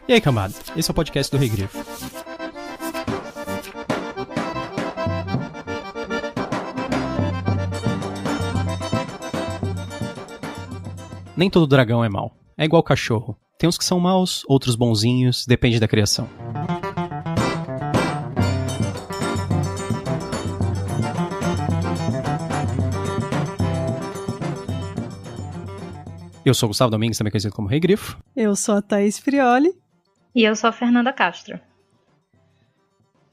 E aí, cambada? Esse é o podcast do Rei Grifo. Nem todo dragão é mau. É igual cachorro. Tem uns que são maus, outros bonzinhos, depende da criação. Eu sou o Gustavo Domingues, também conhecido como Rei Grifo. Eu sou a Thaís Frioli. E eu sou a Fernanda Castro.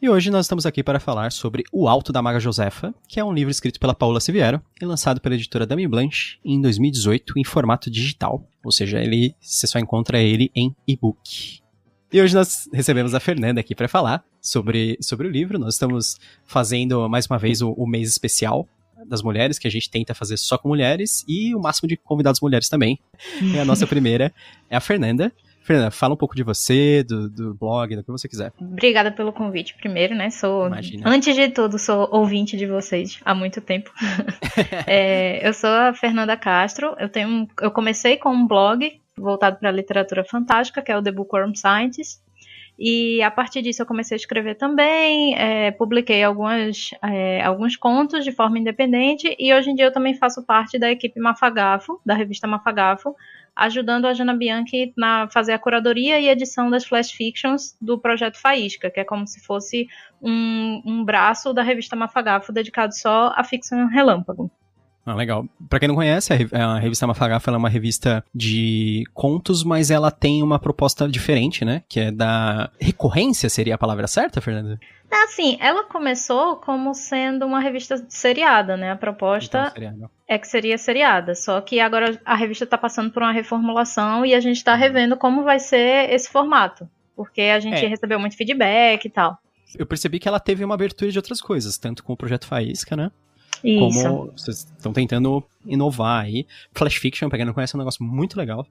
E hoje nós estamos aqui para falar sobre O Alto da Maga Josefa, que é um livro escrito pela Paula Siviero e lançado pela editora Dame Blanche em 2018 em formato digital. Ou seja, você só encontra ele em e-book. E hoje nós recebemos a Fernanda aqui para falar sobre o livro. Nós estamos fazendo mais uma vez o mês especial das mulheres, que a gente tenta fazer só com mulheres, e o máximo de convidados mulheres também. E a nossa primeira é a Fernanda. Fernanda, fala um pouco de você, do blog, do que você quiser. Obrigada pelo convite primeiro, né? Imagina. Antes de tudo, sou ouvinte de vocês há muito tempo. Eu sou a Fernanda Castro, eu comecei com um blog voltado para a literatura fantástica, que é o The Bookworm Scientist, e a partir disso eu comecei a escrever também, publiquei alguns contos de forma independente, e hoje em dia eu também faço parte da equipe Mafagafo, da revista Mafagafo, ajudando a Jana Bianchi a fazer a curadoria e edição das flash fictions do Projeto Faísca, que é como se fosse um braço da revista Mafagafo dedicado só à ficção relâmpago. Ah, legal. Pra quem não conhece, a revista Mafagafo ela é uma revista de contos, mas ela tem uma proposta diferente, né? Que é da recorrência, seria a palavra certa, Fernanda? Assim, ela começou como sendo uma revista seriada, né? A proposta é que seria seriada, só que agora a revista está passando por uma reformulação e a gente está revendo como vai ser esse formato, porque a gente recebeu muito feedback e tal. Eu percebi que ela teve uma abertura de outras coisas, tanto com o Projeto Faísca, né? Isso. Como vocês estão tentando inovar aí. Flash Fiction, pra quem não conhece, é um negócio muito legal.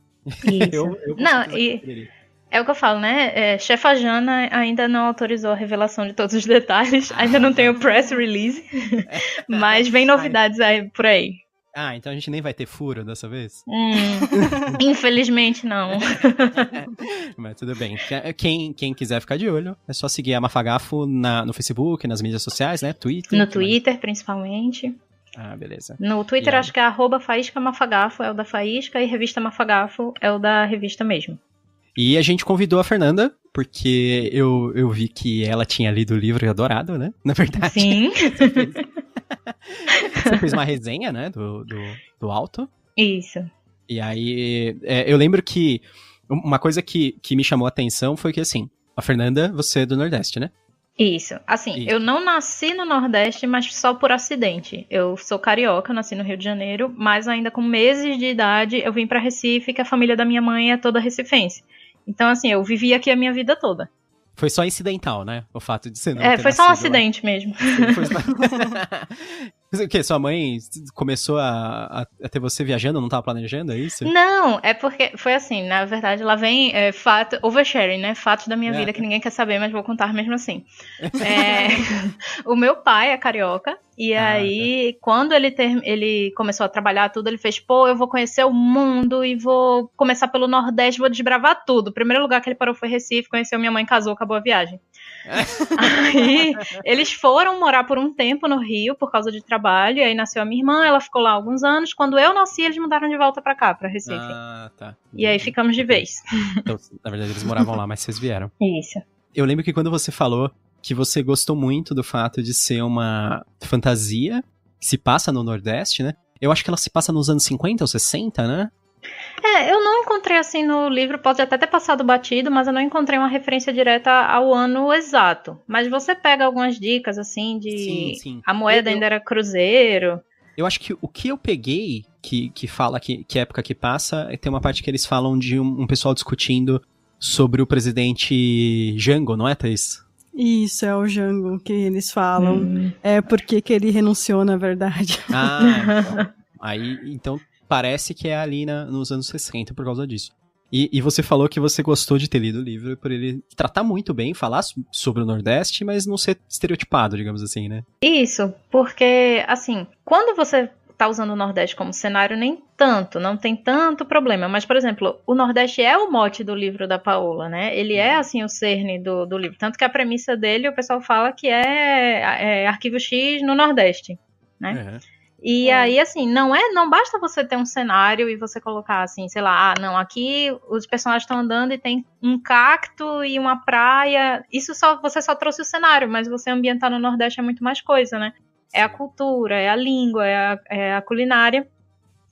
Isso. É o que eu falo, né? Chefa Jana ainda não autorizou a revelação de todos os detalhes. Ainda não tem o press release. Mas vem novidades aí por aí. Ah, então a gente nem vai ter furo dessa vez? Infelizmente não. Mas tudo bem. Quem quiser ficar de olho, é só seguir a Mafagafo no Facebook, nas mídias sociais, né? Twitter. No Twitter, principalmente. Ah, beleza. No Twitter acho que é @Faísca Mafagafo, é o da Faísca, e Revista Mafagafo é o da revista mesmo. E a gente convidou a Fernanda, porque eu vi que ela tinha lido o livro e adorado, né? Na verdade. Sim. Você fez uma resenha, né? Do Alto. Isso. E aí, eu lembro que uma coisa que me chamou a atenção foi que, assim, a Fernanda, você é do Nordeste, né? Isso. Assim, eu não nasci no Nordeste, mas só por acidente. Eu sou carioca, nasci no Rio de Janeiro, mas ainda com meses de idade eu vim pra Recife, que a família da minha mãe é toda recifense. Então, assim, eu vivi aqui a minha vida toda. Foi só incidental, né? O fato de você não ter foi só um nascido acidente lá. Mesmo. O quê? Sua mãe começou a ter você viajando, não tava planejando, é isso? Não, é porque foi assim, na verdade, lá vem fato, oversharing, né? Fatos da minha vida que ninguém quer saber, mas vou contar mesmo assim. O meu pai é carioca, e aí, quando ele começou a trabalhar tudo, ele fez, eu vou conhecer o mundo e vou começar pelo Nordeste, vou desbravar tudo. O primeiro lugar que ele parou foi Recife, conheceu minha mãe, casou, acabou a viagem. Aí, eles foram morar por um tempo no Rio, por causa de trabalho, e aí nasceu a minha irmã, ela ficou lá alguns anos. Quando eu nasci, eles mudaram de volta pra cá, pra Recife. Ah, tá. E aí ficamos de vez. Então, na verdade, eles moravam lá, mas vocês vieram. Isso. Eu lembro que quando você falou que você gostou muito do fato de ser uma fantasia que se passa no Nordeste, né? Eu acho que ela se passa nos anos 50 ou 60, né? Eu não encontrei assim no livro, pode até ter passado batido, mas eu não encontrei uma referência direta ao ano exato. Mas você pega algumas dicas, assim, de... Sim. A moeda ainda era cruzeiro. Eu acho que o que eu peguei, que fala que época que passa, tem uma parte que eles falam de um pessoal discutindo sobre o presidente Jango, não é, Thaís? Isso, é o Jango que eles falam. É porque que ele renunciou, na verdade. Então parece que é ali nos anos 60 por causa disso. E você falou que você gostou de ter lido o livro por ele tratar muito bem, falar sobre o Nordeste, mas não ser estereotipado, digamos assim, né? Isso, porque, assim, quando você tá usando o Nordeste como cenário, nem tanto, não tem tanto problema. Mas, por exemplo, o Nordeste é o mote do livro da Paola, né? Ele é, assim, o cerne do livro. Tanto que a premissa dele, o pessoal fala que é Arquivo X no Nordeste, né? Uhum. E aí, assim, não basta você ter um cenário e você colocar, assim, sei lá, não, aqui os personagens estão andando e tem um cacto e uma praia. Isso você só trouxe o cenário, mas você ambientar no Nordeste é muito mais coisa, né? É a cultura, é a língua, é a culinária.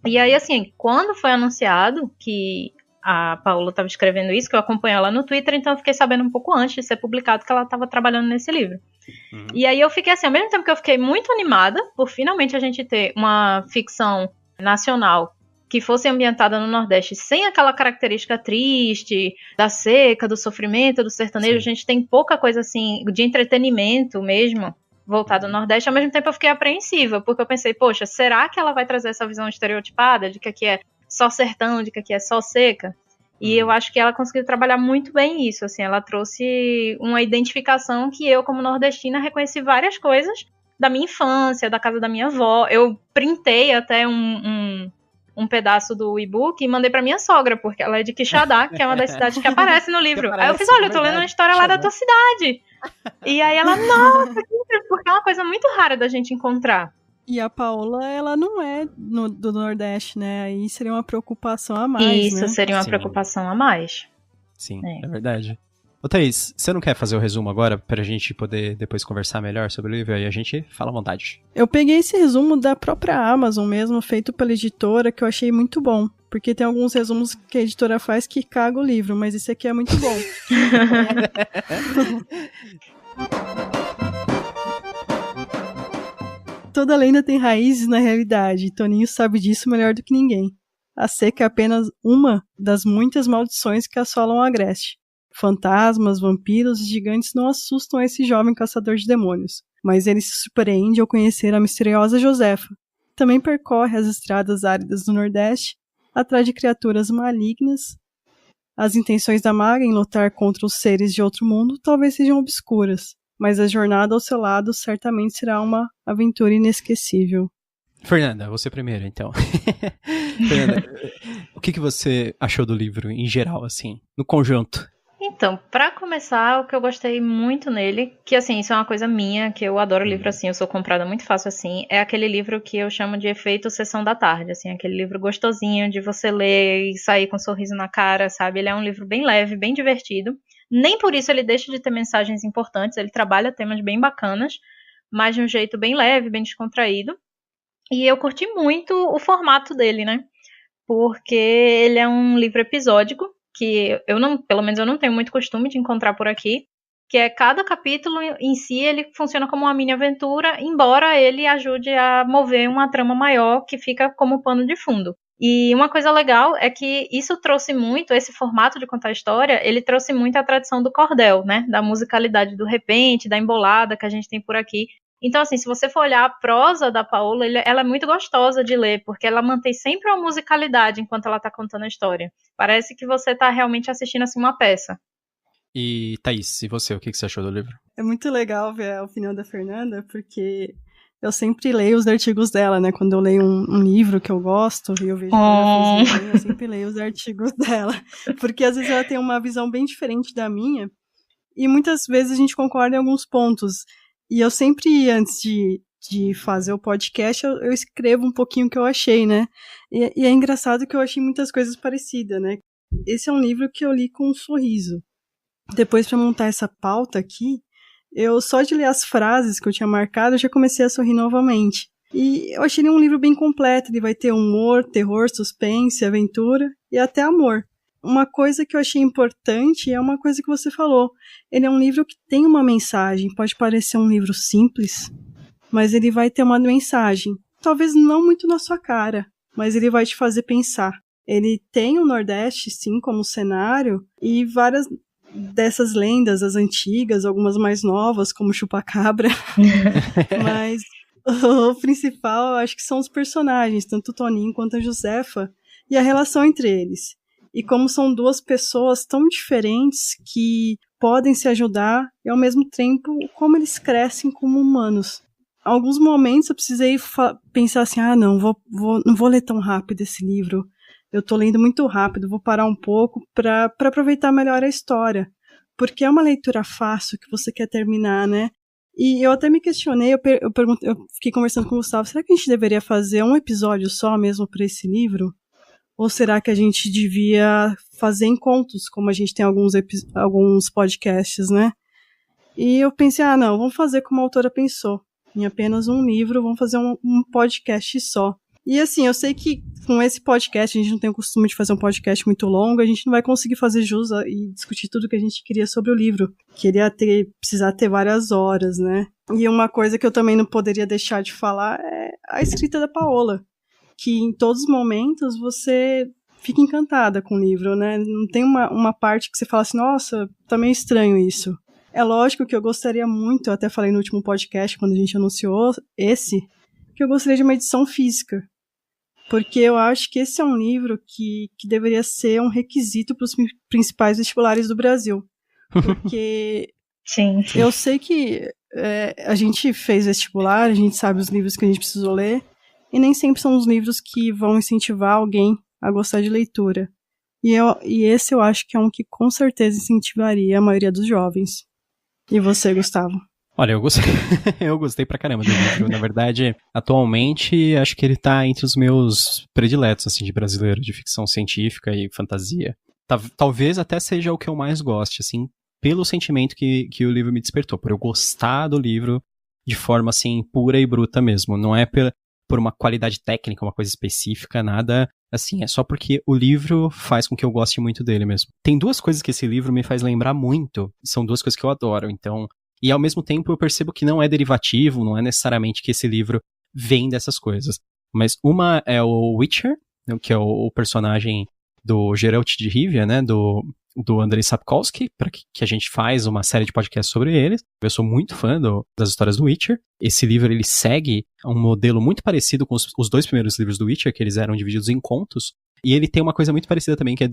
E aí, assim, quando foi anunciado que a Paola estava escrevendo isso, que eu acompanho ela no Twitter, então eu fiquei sabendo um pouco antes de ser publicado que ela estava trabalhando nesse livro. Uhum. E aí eu fiquei assim, ao mesmo tempo que eu fiquei muito animada por finalmente a gente ter uma ficção nacional que fosse ambientada no Nordeste sem aquela característica triste, da seca, do sofrimento, do sertanejo. Sim. A gente tem pouca coisa assim, de entretenimento mesmo, voltado ao Nordeste. Ao mesmo tempo eu fiquei apreensiva, porque eu pensei, poxa, será que ela vai trazer essa visão estereotipada de que aqui é só sertão, de que aqui é só seca? E eu acho que ela conseguiu trabalhar muito bem isso, assim, ela trouxe uma identificação que eu, como nordestina, reconheci várias coisas da minha infância, da casa da minha avó. Eu printei até um pedaço do e-book e mandei pra minha sogra, porque ela é de Quixadá, que é uma das cidades que aparece no livro. Aí eu fiz, olha, eu tô lendo uma história lá da tua cidade. E aí ela, nossa, que incrível, porque é uma coisa muito rara da gente encontrar. E a Paola, ela não é do Nordeste, né? Aí seria uma preocupação a mais, Isso, né? seria uma preocupação a mais. Sim, é verdade. Ô Thaís, você não quer fazer o resumo agora pra gente poder depois conversar melhor sobre o livro? Aí a gente fala à vontade. Eu peguei esse resumo da própria Amazon mesmo, feito pela editora, que eu achei muito bom. Porque tem alguns resumos que a editora faz que caga o livro, mas esse aqui é muito bom. Toda lenda tem raízes na realidade, e Toninho sabe disso melhor do que ninguém. A seca é apenas uma das muitas maldições que assolam a Agreste. Fantasmas, vampiros e gigantes não assustam esse jovem caçador de demônios, mas ele se surpreende ao conhecer a misteriosa Josefa. Também percorre as estradas áridas do Nordeste, atrás de criaturas malignas. As intenções da maga em lutar contra os seres de outro mundo talvez sejam obscuras, mas a jornada ao seu lado certamente será uma aventura inesquecível. Fernanda, você primeiro, então. Fernanda, o que você achou do livro em geral, assim, no conjunto? Então, pra começar, o que eu gostei muito nele, que assim, isso é uma coisa minha, que eu adoro livro assim, eu sou comprada muito fácil assim, é aquele livro que eu chamo de efeito sessão da tarde, assim, aquele livro gostosinho de você ler e sair com um sorriso na cara, sabe? Ele é um livro bem leve, bem divertido. Nem por isso ele deixa de ter mensagens importantes, ele trabalha temas bem bacanas, mas de um jeito bem leve, bem descontraído. E eu curti muito o formato dele, né? Porque ele é um livro episódico, que pelo menos eu não tenho muito costume de encontrar por aqui, que é cada capítulo em si, ele funciona como uma mini aventura, embora ele ajude a mover uma trama maior que fica como pano de fundo. E uma coisa legal é que isso trouxe muito, esse formato de contar história, ele trouxe muito a tradição do cordel, né? Da musicalidade do repente, da embolada que a gente tem por aqui. Então, assim, se você for olhar a prosa da Paola, ela é muito gostosa de ler, porque ela mantém sempre uma musicalidade enquanto ela tá contando a história. Parece que você tá realmente assistindo, assim, uma peça. E, Thaís, e você, o que você achou do livro? É muito legal ver a opinião da Fernanda, porque eu sempre leio os artigos dela, né? Quando eu leio um livro que eu gosto, e eu vejo que ela fez resenha, eu sempre leio os artigos dela. Porque às vezes ela tem uma visão bem diferente da minha, e muitas vezes a gente concorda em alguns pontos. E eu sempre, antes de fazer o podcast, eu escrevo um pouquinho o que eu achei, né? E é engraçado que eu achei muitas coisas parecidas, né? Esse é um livro que eu li com um sorriso. Depois, para montar essa pauta aqui, eu só de ler as frases que eu tinha marcado, eu já comecei a sorrir novamente. E eu achei ele um livro bem completo. Ele vai ter humor, terror, suspense, aventura e até amor. Uma coisa que eu achei importante é uma coisa que você falou. Ele é um livro que tem uma mensagem. Pode parecer um livro simples, mas ele vai ter uma mensagem. Talvez não muito na sua cara, mas ele vai te fazer pensar. Ele tem o Nordeste, sim, como cenário, e várias dessas lendas, as antigas, algumas mais novas, como Chupacabra. Mas o principal, eu acho que são os personagens, tanto o Toninho quanto a Josefa, e a relação entre eles. E como são duas pessoas tão diferentes que podem se ajudar e, ao mesmo tempo, como eles crescem como humanos. alguns momentos eu precisei pensar assim, não vou ler tão rápido esse livro, eu tô lendo muito rápido, vou parar um pouco para aproveitar melhor a história, porque é uma leitura fácil que você quer terminar, né? E eu até me questionei, eu fiquei conversando com o Gustavo, será que a gente deveria fazer um episódio só mesmo para esse livro? Ou será que a gente devia fazer em contos, como a gente tem alguns podcasts, né? E eu pensei, não, vamos fazer como a autora pensou. Em apenas um livro, vamos fazer um podcast só. E assim, eu sei que com esse podcast, a gente não tem o costume de fazer um podcast muito longo, a gente não vai conseguir fazer jus e discutir tudo que a gente queria sobre o livro. Precisar ter várias horas, né? E uma coisa que eu também não poderia deixar de falar é a escrita da Paola, que em todos os momentos você fica encantada com o livro, né? Não tem uma parte que você fala assim, nossa, tá meio estranho isso. É lógico que eu gostaria muito, eu até falei no último podcast, quando a gente anunciou que eu gostaria de uma edição física. Porque eu acho que esse é um livro que deveria ser um requisito para os principais vestibulares do Brasil. Porque Sim. Eu sei que a gente fez vestibular, a gente sabe os livros que a gente precisou ler, e nem sempre são os livros que vão incentivar alguém a gostar de leitura. E esse eu acho que é um que com certeza incentivaria a maioria dos jovens. E você, Gustavo? Olha, eu gostei pra caramba do livro. Na verdade, atualmente, acho que ele tá entre os meus prediletos, assim, de brasileiro, de ficção científica e fantasia. Talvez até seja o que eu mais goste, assim, pelo sentimento que o livro me despertou, por eu gostar do livro de forma, assim, pura e bruta mesmo. Não é por uma qualidade técnica, uma coisa específica, nada assim, é só porque o livro faz com que eu goste muito dele mesmo. Tem duas coisas que esse livro me faz lembrar muito, são duas coisas que eu adoro, então... E ao mesmo tempo eu percebo que não é derivativo, não é necessariamente que esse livro vem dessas coisas. Mas uma é o Witcher, que é o personagem do Geralt de Rivia, né, do Andrei Sapkowski, que a gente faz uma série de podcasts sobre eles. Eu sou muito fã das histórias do Witcher. Esse livro, ele segue um modelo muito parecido com os dois primeiros livros do Witcher, que eles eram divididos em contos. E ele tem uma coisa muito parecida também, que é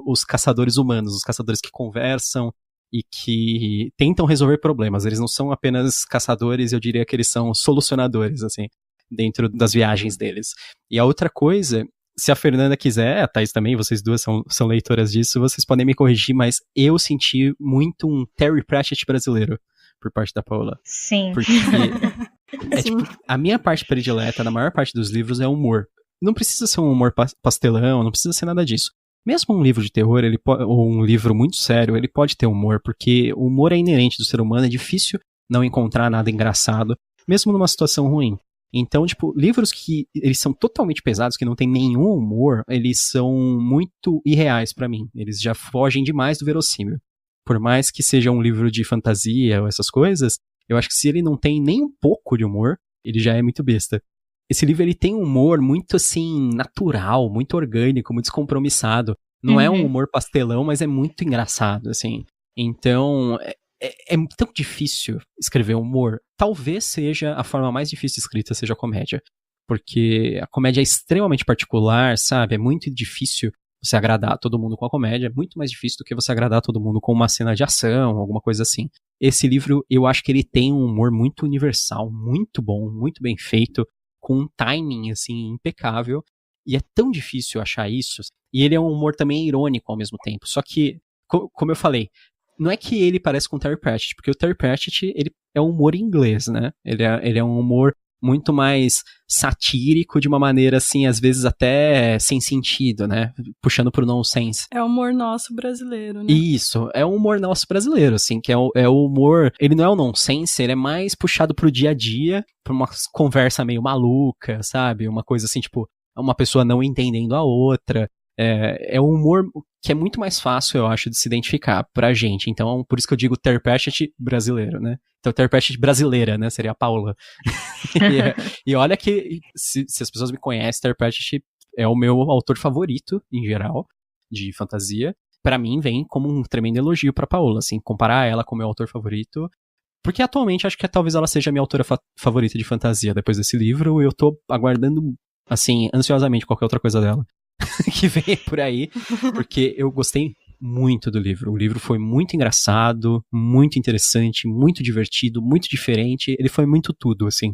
os caçadores humanos, os caçadores que conversam e que tentam resolver problemas. Eles não são apenas caçadores, eu diria que eles são solucionadores, assim, dentro das viagens deles. E a outra coisa... Se a Fernanda quiser, a Thaís também, vocês duas são leitoras disso, vocês podem me corrigir, mas eu senti muito um Terry Pratchett brasileiro por parte da Paola. Sim. Porque tipo, a minha parte predileta, na maior parte dos livros, é humor. Não precisa ser um humor pastelão, não precisa ser nada disso. Mesmo um livro de terror, ou um livro muito sério, ele pode ter humor, porque o humor é inerente do ser humano, é difícil não encontrar nada engraçado, mesmo numa situação ruim. Então, tipo, livros que eles são totalmente pesados, que não tem nenhum humor, eles são muito irreais pra mim. Eles já fogem demais do verossímil. Por mais que seja um livro de fantasia ou essas coisas, eu acho que se ele não tem nem um pouco de humor, ele já é muito besta. Esse livro, ele tem um humor muito, assim, natural, muito orgânico, muito descompromissado. Não é um humor pastelão, mas é muito engraçado, assim. Então... É tão difícil escrever humor. Talvez seja a forma mais difícil de escrita, seja a comédia. Porque a comédia é extremamente particular, sabe? É muito difícil você agradar todo mundo com a comédia. É muito mais difícil do que você agradar todo mundo com uma cena de ação, alguma coisa assim. Esse livro, eu acho que ele tem um humor muito universal, muito bom, muito bem feito, com um timing, assim, impecável. E é tão difícil achar isso. E ele é um humor também irônico ao mesmo tempo. Só que, como eu falei, não é que ele parece com o Terry Pratchett, porque o Terry Pratchett, ele é um humor inglês, né? Ele é um humor muito mais satírico, de uma maneira, assim, às vezes até sem sentido, né? Puxando pro nonsense. É o humor nosso brasileiro, né? Isso, é o humor nosso brasileiro, assim, que é o humor... Ele não é o nonsense, ele é mais puxado pro dia a dia, pra uma conversa meio maluca, sabe? Uma coisa assim, tipo, uma pessoa não entendendo a outra. É um humor que é muito mais fácil, eu acho, de se identificar pra gente. Então, por isso que eu digo Terry Pratchett brasileiro, né? Então, Terry Pratchett brasileira, né? Seria a Paula. E olha que, se as pessoas me conhecem, Terry Pratchett é o meu autor favorito, em geral, de fantasia. Pra mim, vem como um tremendo elogio pra Paula, assim, comparar ela com o meu autor favorito. Porque atualmente, acho que talvez ela seja a minha autora favorita de fantasia. Depois desse livro, eu tô aguardando, assim, ansiosamente qualquer outra coisa dela. Que vem por aí, porque eu gostei muito do livro. O livro foi muito engraçado, muito interessante, muito divertido, muito diferente. Ele foi muito tudo, assim.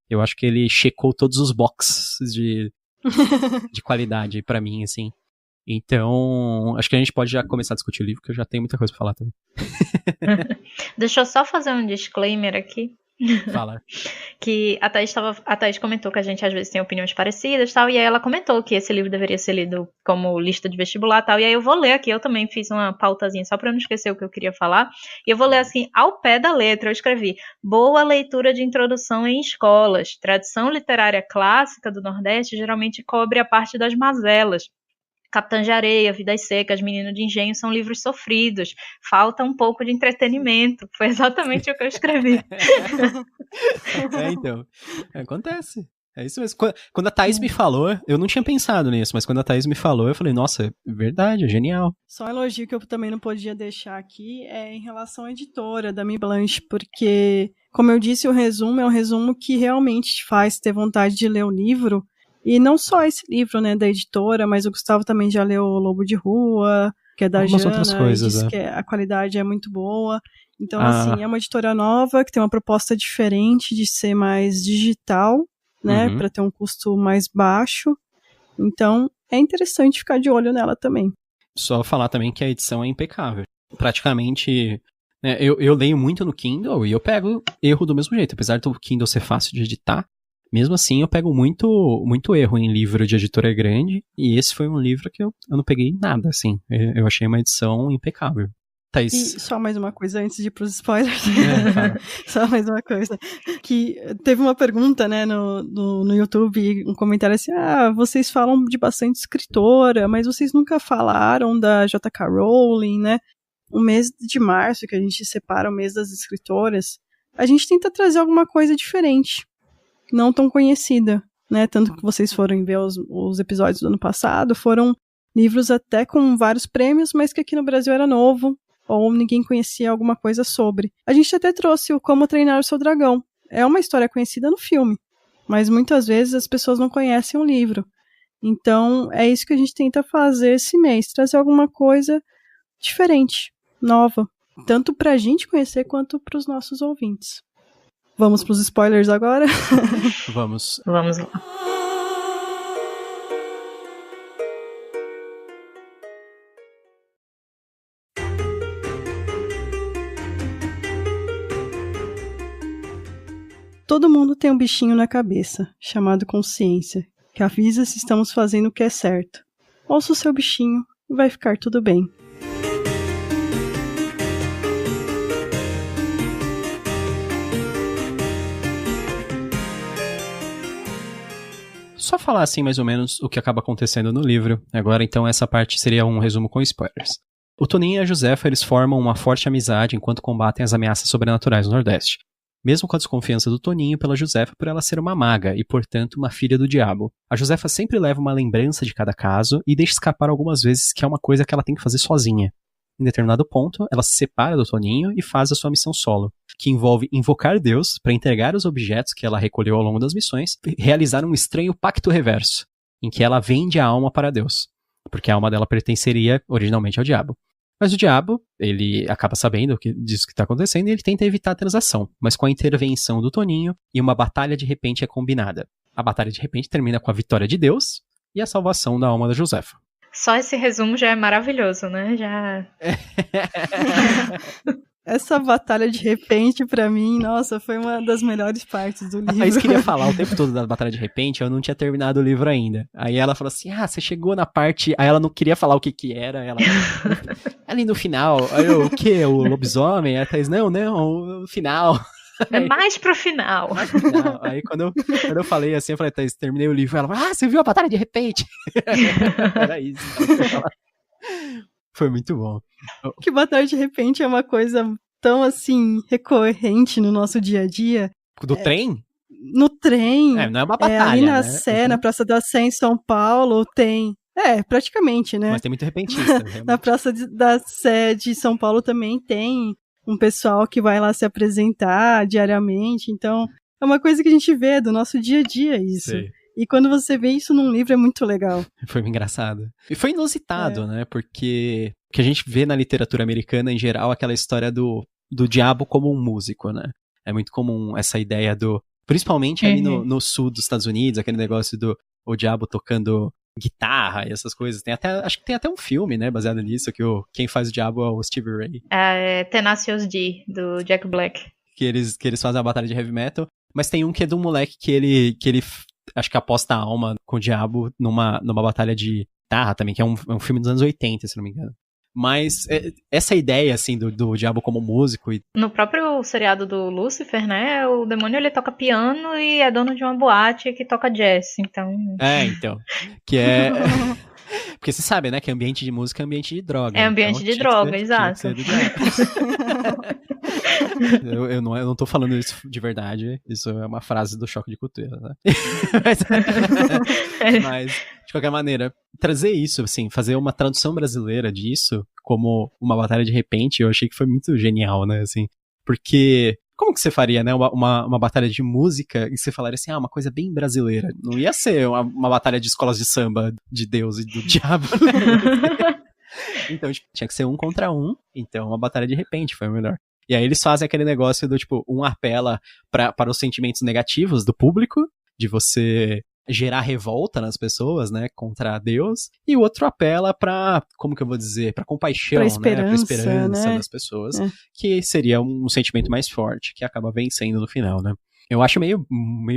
Eu acho que ele checou todos os boxes de qualidade pra mim, assim. Então, acho que a gente pode já começar a discutir o livro, que eu já tenho muita coisa pra falar também. Deixa eu só fazer um disclaimer aqui. Fala. Que a Thaís comentou que a gente às vezes tem opiniões parecidas e tal, e aí ela comentou que esse livro deveria ser lido como lista de vestibular e tal, e aí eu vou ler aqui, eu também fiz uma pautazinha só pra eu não esquecer o que eu queria falar, e eu vou ler assim, ao pé da letra, eu escrevi: boa leitura de introdução em escolas, tradição literária clássica do Nordeste geralmente cobre a parte das mazelas. Capitã de Areia, Vidas Secas, Menino de Engenho são livros sofridos. Falta um pouco de entretenimento. Foi exatamente o que eu escrevi. Então, acontece. É isso mesmo. Quando a Thaís me falou, eu não tinha pensado nisso, mas quando a Thaís me falou, eu falei, nossa, é verdade, é genial. Só um elogio que eu também não podia deixar aqui é em relação à editora da Mi Blanche, porque, como eu disse, o resumo é um resumo que realmente te faz ter vontade de ler o livro. E não só esse livro, né, da editora, mas o Gustavo também já leu O Lobo de Rua, que é da Jana, outras coisas, e diz que a qualidade é muito boa. Então, assim, é uma editora nova, que tem uma proposta diferente de ser mais digital, né, para ter um custo mais baixo. Então, é interessante ficar de olho nela também. Só falar também que a edição é impecável. Praticamente, né, eu leio muito no Kindle e eu pego erro do mesmo jeito. Apesar do Kindle ser fácil de editar, mesmo assim eu pego muito erro em livro de editora grande, e esse foi um livro que eu não peguei nada, assim. Eu achei uma edição impecável. Thaís. E só mais uma coisa antes de ir pros spoilers. Só mais uma coisa. Que teve uma pergunta, né, no YouTube, um comentário assim, vocês falam de bastante escritora, mas vocês nunca falaram da J.K. Rowling, né? O mês de março, que a gente separa o mês das escritoras, a gente tenta trazer alguma coisa diferente, não tão conhecida, né? Tanto que vocês foram ver os episódios do ano passado, foram livros até com vários prêmios, mas que aqui no Brasil era novo, ou ninguém conhecia alguma coisa sobre. A gente até trouxe o Como Treinar o Seu Dragão. É uma história conhecida no filme, mas muitas vezes as pessoas não conhecem o livro. Então, é isso que a gente tenta fazer esse mês, trazer alguma coisa diferente, nova, tanto pra gente conhecer quanto pros nossos ouvintes. Vamos pros spoilers agora? Vamos. Vamos lá. Todo mundo tem um bichinho na cabeça, chamado consciência, que avisa se estamos fazendo o que é certo. Ouça o seu bichinho e vai ficar tudo bem. Só falar assim mais ou menos o que acaba acontecendo no livro. Agora, então, essa parte seria um resumo com spoilers. O Toninho e a Josefa, eles formam uma forte amizade enquanto combatem as ameaças sobrenaturais no Nordeste. Mesmo com a desconfiança do Toninho pela Josefa por ela ser uma maga e, portanto, uma filha do diabo. A Josefa sempre leva uma lembrança de cada caso e deixa escapar algumas vezes que é uma coisa que ela tem que fazer sozinha. Em determinado ponto, ela se separa do Toninho e faz a sua missão solo, que envolve invocar Deus para entregar os objetos que ela recolheu ao longo das missões e realizar um estranho pacto reverso, em que ela vende a alma para Deus, porque a alma dela pertenceria originalmente ao diabo. Mas o diabo, ele acaba sabendo disso que está acontecendo e ele tenta evitar a transação, mas com a intervenção do Toninho e uma batalha de repente é combinada. A batalha de repente termina com a vitória de Deus e a salvação da alma da Josefa. Só esse resumo já é maravilhoso, né? Já. Essa batalha de repente, pra mim, nossa, foi uma das melhores partes do livro. A Thaís queria falar o tempo todo da batalha de repente, eu não tinha terminado o livro ainda. Aí ela falou assim, você chegou na parte... Aí ela não queria falar o que era, ela... Ali no final, aí o quê? O lobisomem? Aí a Thaís, não, o final... É mais pro final. Aí quando eu falei assim, eu falei, Thaís, terminei o livro. Ela, você viu a batalha de repente? Era isso. Foi muito bom. Que batalha de repente é uma coisa tão, assim, recorrente no nosso dia a dia. Do trem? No trem. Não é uma batalha, ali na né? Sé, na Praça da Sé em São Paulo, tem... praticamente, né? Mas tem muito repentista. Na Praça da Sé de São Paulo também tem um pessoal que vai lá se apresentar diariamente, então é uma coisa que a gente vê do nosso dia a dia isso. Sei. E quando você vê isso num livro é muito legal. Foi engraçado. E foi inusitado, né? Porque a gente vê na literatura americana em geral aquela história do diabo como um músico, né? É muito comum essa ideia do Principalmente ali no sul dos Estados Unidos, aquele negócio do o diabo tocando guitarra e essas coisas. Acho que tem até um filme, né, baseado nisso, que quem faz o diabo é o Stevie Ray. É Tenacious D, do Jack Black. Que eles fazem a batalha de heavy metal, mas tem um que é de um moleque que ele acho que aposta a alma com o diabo numa batalha de guitarra também, que é um filme dos anos 80, se não me engano. Mas essa ideia, assim, do diabo como músico... No próprio seriado do Lucifer, né, o demônio ele toca piano e é dono de uma boate que toca jazz, então... então. Que é... Porque você sabe, né, que ambiente de música é ambiente de droga. É ambiente de droga, exato. Eu não tô falando isso de verdade, isso é uma frase do Choque de Cultura, né? Mas, de qualquer maneira, trazer isso, assim, fazer uma tradução brasileira disso como uma batalha de repente, eu achei que foi muito genial, né, assim, porque como que você faria, né, uma batalha de música e você falaria assim, uma coisa bem brasileira, não ia ser uma batalha de escolas de samba de Deus e do diabo, né? Então, tipo, tinha que ser 1 contra 1, então uma batalha de repente foi o melhor. E aí eles fazem aquele negócio do, tipo, um apela para os sentimentos negativos do público, de você gerar revolta nas pessoas, né, contra Deus, e o outro apela pra, como que eu vou dizer, pra compaixão, pra esperança, pra esperança né? das pessoas, que seria um sentimento mais forte, que acaba vencendo no final, né. Eu acho meio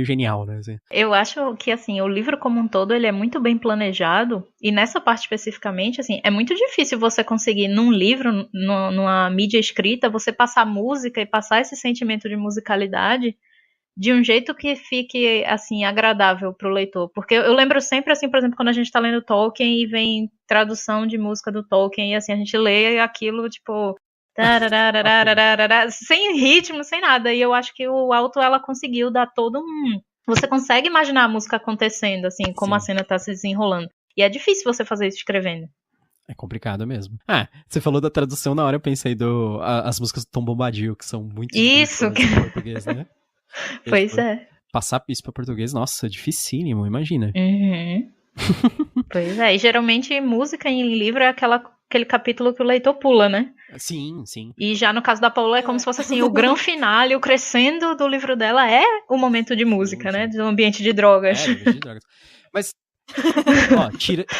genial, né? Assim. Eu acho que, assim, o livro como um todo, ele é muito bem planejado, e nessa parte especificamente, assim, é muito difícil você conseguir, num livro, numa mídia escrita, você passar música e passar esse sentimento de musicalidade de um jeito que fique, assim, agradável pro leitor. Porque eu lembro sempre, assim, por exemplo, quando a gente tá lendo Tolkien e vem tradução de música do Tolkien, e assim, a gente lê aquilo, tipo... sem ritmo, sem nada. E eu acho que o Alto, ela conseguiu dar todo um... Você consegue imaginar a música acontecendo, assim, como a cena tá se desenrolando. E é difícil você fazer isso escrevendo. É complicado mesmo. Você falou da tradução, na hora eu pensei as músicas do Tom Bombadil, que são muito isso em português, né? Pois é. Passar isso pra português, nossa, dificílimo, imagina. Uhum. Pois é, e geralmente música em livro é aquele capítulo que o leitor pula, né? Sim, sim. E já no caso da Paula é como se fosse assim, o grande finale, o crescendo do livro dela é o momento de música, sim. Né? Do ambiente de drogas. Ambiente de drogas. Mas,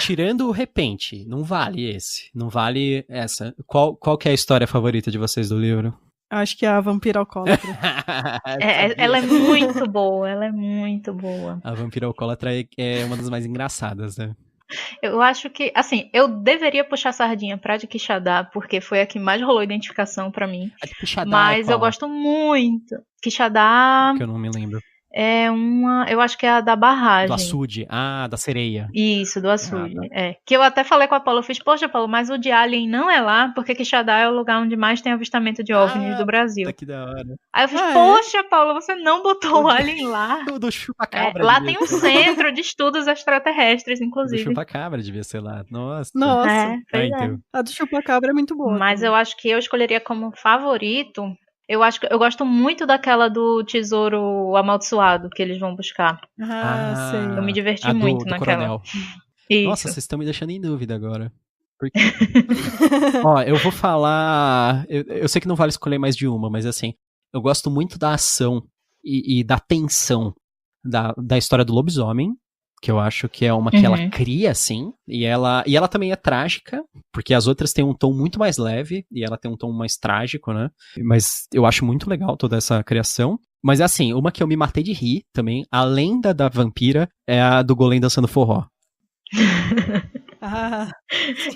tirando o repente, não vale esse. Não vale essa. Qual que é a história favorita de vocês do livro? Acho que é a Vampira Alcoólatra. Ela é muito boa, ela é muito boa. A Vampira Alcoólatra é uma das mais engraçadas, né? Eu acho que, assim, eu deveria puxar a sardinha pra de Quixadá, porque foi a que mais rolou identificação pra mim. A de Quixadá mas eu gosto muito. Quixadá... Que eu não me lembro. É eu acho que é a da barragem. Do açude, da sereia. Isso, do açude, Que eu até falei com a Paula, eu fiz, poxa, Paula, mas o de Alien não é lá, porque Quixadá é o lugar onde mais tem avistamento de OVNIs do Brasil. Tá que da hora. Aí eu fiz, poxa, Paula, você não botou o Alien lá. Do chupa-cabra. Lá tem um centro de estudos extraterrestres, inclusive. Do chupa-cabra devia ser lá, nossa. Então. A do chupa-cabra é muito boa. Mas também. Eu acho que eu escolheria como favorito... Eu gosto muito daquela do tesouro amaldiçoado que eles vão buscar. Sei. Eu me diverti muito naquela. Nossa, vocês estão me deixando em dúvida agora. Porque... eu vou falar... Eu sei que não vale escolher mais de uma, mas assim, eu gosto muito da ação e da tensão da história do lobisomem, que eu acho que é uma que ela cria, assim, e ela também é trágica, porque as outras têm um tom muito mais leve, e ela tem um tom mais trágico, né? Mas eu acho muito legal toda essa criação. Mas é assim, uma que eu me matei de rir também, além da vampira, é a do Golem dançando forró.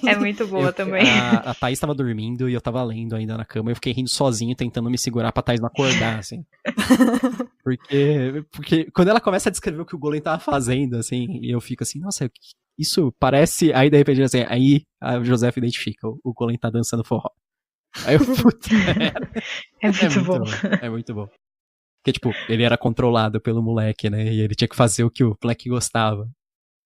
É muito boa também. A Thaís tava dormindo e eu tava lendo ainda na cama, e eu fiquei rindo sozinho, tentando me segurar pra Thaís não acordar, assim. Porque quando ela começa a descrever o que o Golem tava fazendo, assim, e eu fico assim, nossa, isso parece... Aí, de repente, assim, aí a Josefa identifica, o Golem tá dançando forró. Aí eu, puta, é muito bom. É muito bom. Porque, tipo, ele era controlado pelo moleque, né, e ele tinha que fazer o que o moleque gostava.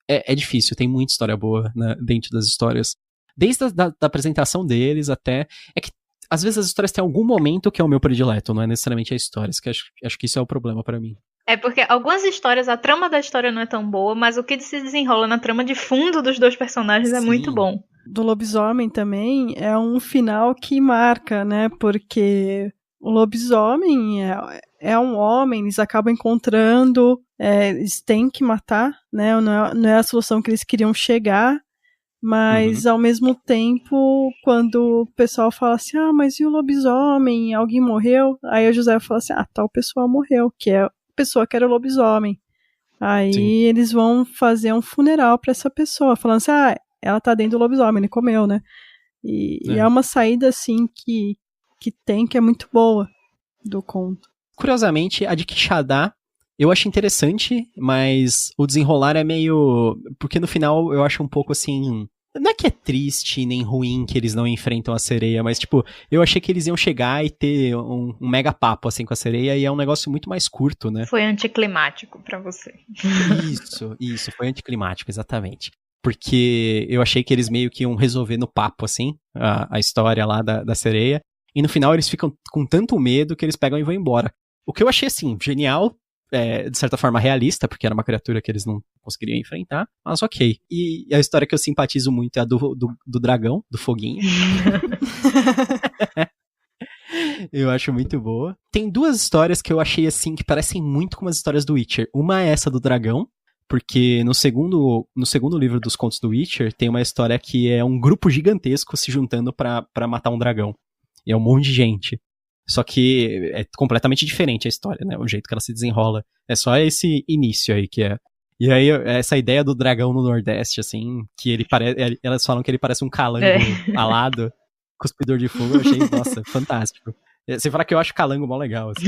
É difícil, tem muita história boa, né, dentro das histórias. Desde da apresentação deles até... É que, às vezes, as histórias têm algum momento que é o meu predileto, não é necessariamente a história, que acho que isso é o problema pra mim. É porque algumas histórias, a trama da história não é tão boa, mas o que se desenrola na trama de fundo dos dois personagens é muito bom. Do lobisomem também é um final que marca, né, porque... O lobisomem é um homem, eles acabam encontrando, eles têm que matar, né? Não é a solução que eles queriam chegar, mas ao mesmo tempo, quando o pessoal fala assim, mas e o lobisomem? Alguém morreu? Aí a Josefa fala assim, tal pessoa morreu, que é a pessoa que era o lobisomem. Aí Sim. eles vão fazer um funeral pra essa pessoa, falando assim, ela tá dentro do lobisomem, ele comeu, né? E é uma saída, assim, que é muito boa do conto. Curiosamente, a de Quixadá eu achei interessante, mas o desenrolar é meio... Porque no final eu acho um pouco assim... Não é que é triste nem ruim que eles não enfrentam a sereia, mas tipo, eu achei que eles iam chegar e ter um mega papo assim com a sereia, e é um negócio muito mais curto, né? Foi anticlimático pra você. Isso, foi anticlimático, exatamente. Porque eu achei que eles meio que iam resolver no papo, assim, a história lá da sereia, e no final eles ficam com tanto medo que eles pegam e vão embora. O que eu achei, assim, genial, de certa forma realista, porque era uma criatura que eles não conseguiriam enfrentar, mas ok. E a história que eu simpatizo muito é a do dragão, do foguinho. Eu acho muito boa. Tem duas histórias que eu achei, assim, que parecem muito com as histórias do Witcher. Uma é essa do dragão, porque no segundo livro dos contos do Witcher, tem uma história que é um grupo gigantesco se juntando pra matar um dragão. E é um monte de gente. Só que é completamente diferente a história, né? O jeito que ela se desenrola. É só esse início aí que é. E aí, essa ideia do dragão no Nordeste, assim, que ele parece. Elas falam que ele parece um calango alado, cuspidor de fogo, eu achei, nossa, fantástico. Você fala que eu acho calango mó legal, assim.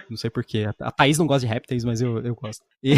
Não sei porquê. A Thaís não gosta de répteis, mas eu gosto. E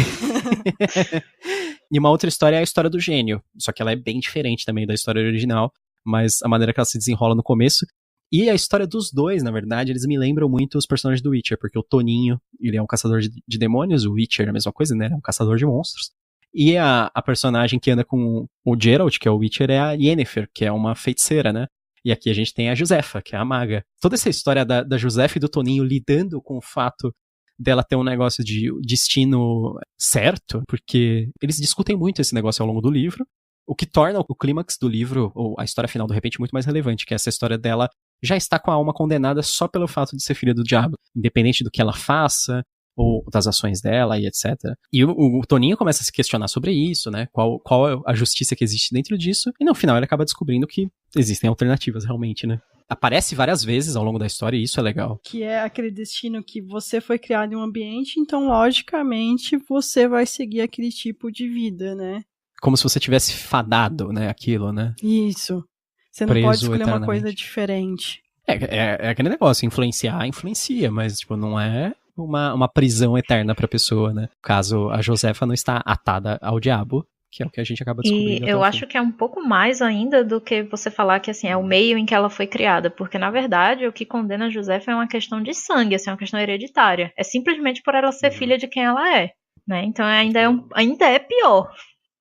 uma outra história é a história do gênio. Só que ela é bem diferente também da história original, mas a maneira que ela se desenrola no começo. E a história dos dois, na verdade, eles me lembram muito os personagens do Witcher, porque o Toninho, ele é um caçador de demônios, o Witcher é a mesma coisa, né? Ele é um caçador de monstros. E a personagem que anda com o Geralt, que é o Witcher, é a Yennefer, que é uma feiticeira, né? E aqui a gente tem a Josefa, que é a maga. Toda essa história da Josefa e do Toninho lidando com o fato dela ter um negócio de destino certo, porque eles discutem muito esse negócio ao longo do livro, o que torna o clímax do livro, ou a história final, de repente, muito mais relevante, que é essa história dela já está com a alma condenada só pelo fato de ser filha do diabo, independente do que ela faça, ou das ações dela e etc. E o Toninho começa a se questionar sobre isso, né? Qual é a justiça que existe dentro disso, e no final ele acaba descobrindo que existem alternativas realmente, né? Aparece várias vezes ao longo da história e isso é legal. Que é aquele destino que você foi criado em um ambiente, então logicamente você vai seguir aquele tipo de vida, né? Como se você tivesse fadado, né? Aquilo, né? Isso. Você não pode escolher uma coisa diferente. É aquele negócio, influencia, mas tipo, não é uma prisão eterna pra pessoa, né? Caso a Josefa não está atada ao diabo, que é o que a gente acaba descobrindo. E eu acho que é um pouco mais ainda do que você falar que assim, é o meio em que ela foi criada, porque na verdade o que condena a Josefa é uma questão de sangue, assim, é uma questão hereditária. É simplesmente por ela ser filha de quem ela é, né? Então ainda é pior.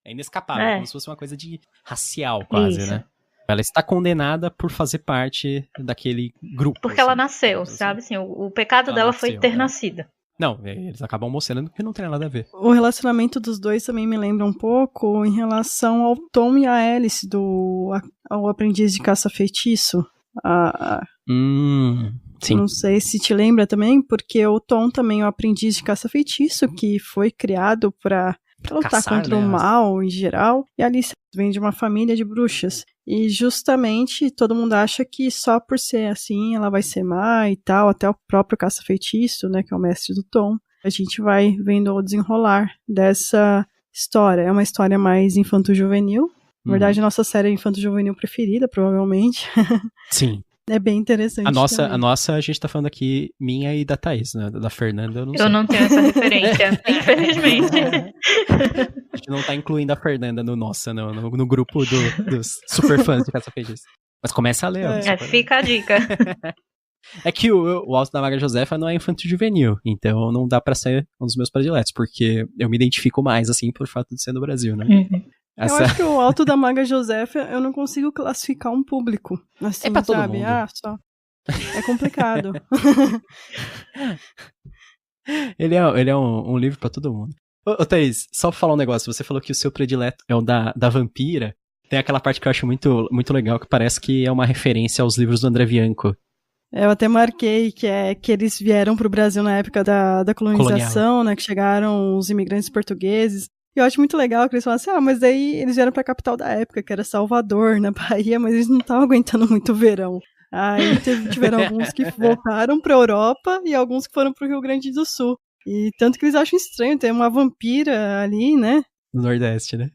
É inescapável, como se fosse uma coisa de racial quase, né? Ela está condenada por fazer parte daquele grupo. Porque ela nasceu, sabe? Assim, o pecado dela foi ter nascido. Não, eles acabam mostrando que não tem nada a ver. O relacionamento dos dois também me lembra um pouco em relação ao Tom e a Alice, ao aprendiz de caça-feitiço. Sim. Não sei se te lembra também, porque o Tom também é o aprendiz de caça-feitiço, que foi criado para lutar caçar, contra o mal em geral. E a Alice vem de uma família de bruxas. E justamente todo mundo acha que só por ser assim ela vai ser má e tal, até o próprio caça-feitiço, né, que é o mestre do Tom. A gente vai vendo o desenrolar dessa história. É uma história mais infanto-juvenil. Na verdade, a nossa série infanto-juvenil preferida, provavelmente. Sim. É bem interessante. A nossa, a gente tá falando aqui, minha e da Thaís, né? Da Fernanda, eu não sei. Eu não tenho essa referência, infelizmente. A gente não tá incluindo a Fernanda no grupo dos super fãs de Caça-Feitiço. Mas começa a ler. Fica a dica. É que o Alto da Maga Josefa não é infanto-juvenil, então não dá pra ser um dos meus prediletos, porque eu me identifico mais, assim, por fato de ser no Brasil, né? Uhum. Eu acho que o Alto da Maga Josefa, eu não consigo classificar um público. Assim, é pra todo sabe? mundo. Só. É complicado. Ele é um livro pra todo mundo. Ô Thaís, só pra falar um negócio, você falou que o seu predileto é o da vampira. Tem aquela parte que eu acho muito, muito legal, que parece que é uma referência aos livros do André Bianco. Eu até marquei que eles vieram pro Brasil na época da colonização, né? Que chegaram os imigrantes portugueses. E eu acho muito legal que eles falam assim, mas daí eles vieram pra capital da época, que era Salvador, na Bahia, mas eles não estavam aguentando muito o verão. Aí tiveram alguns que voltaram pra Europa e alguns que foram pro Rio Grande do Sul. E tanto que eles acham estranho ter uma vampira ali, né? No Nordeste, né?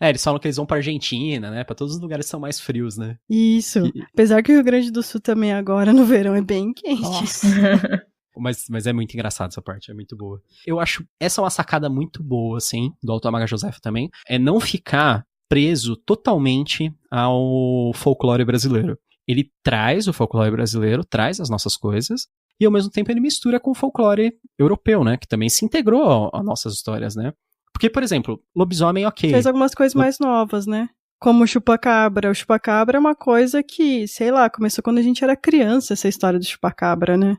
Eles falam que eles vão pra Argentina, né? Pra todos os lugares que são mais frios, né? Isso. Apesar que o Rio Grande do Sul também agora, no verão, é bem quente. Nossa. Mas é muito engraçado essa parte, é muito boa. Eu acho essa é uma sacada muito boa, assim, do Alto da Maga Josefa também, é não ficar preso totalmente ao folclore brasileiro. Ele traz o folclore brasileiro, traz as nossas coisas, e ao mesmo tempo ele mistura com o folclore europeu, né, que também se integrou às nossas histórias, né. Porque, por exemplo, lobisomem, ok. Fez algumas coisas mais novas, né? Como o chupacabra. O chupacabra é uma coisa que, sei lá, começou quando a gente era criança, essa história do chupacabra, né?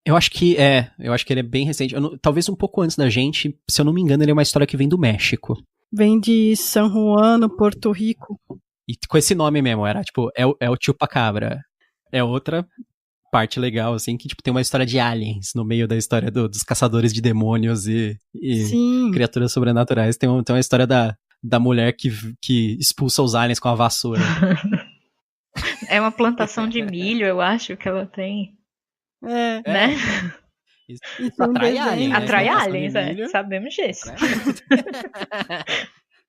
Eu acho que ele é bem recente. Talvez um pouco antes da gente, se eu não me engano, ele é uma história que vem do México. Vem de San Juan, Porto Rico. E com esse nome mesmo, era tipo, é o chupacabra. É outra parte legal, assim, que tipo, tem uma história de aliens no meio da história dos caçadores de demônios e criaturas sobrenaturais. Tem uma história da mulher que expulsa os aliens com a vassoura. É uma plantação de milho, eu acho, que ela tem. Né? Isso atrai aliens. Né? Atrai aliens, sabemos disso.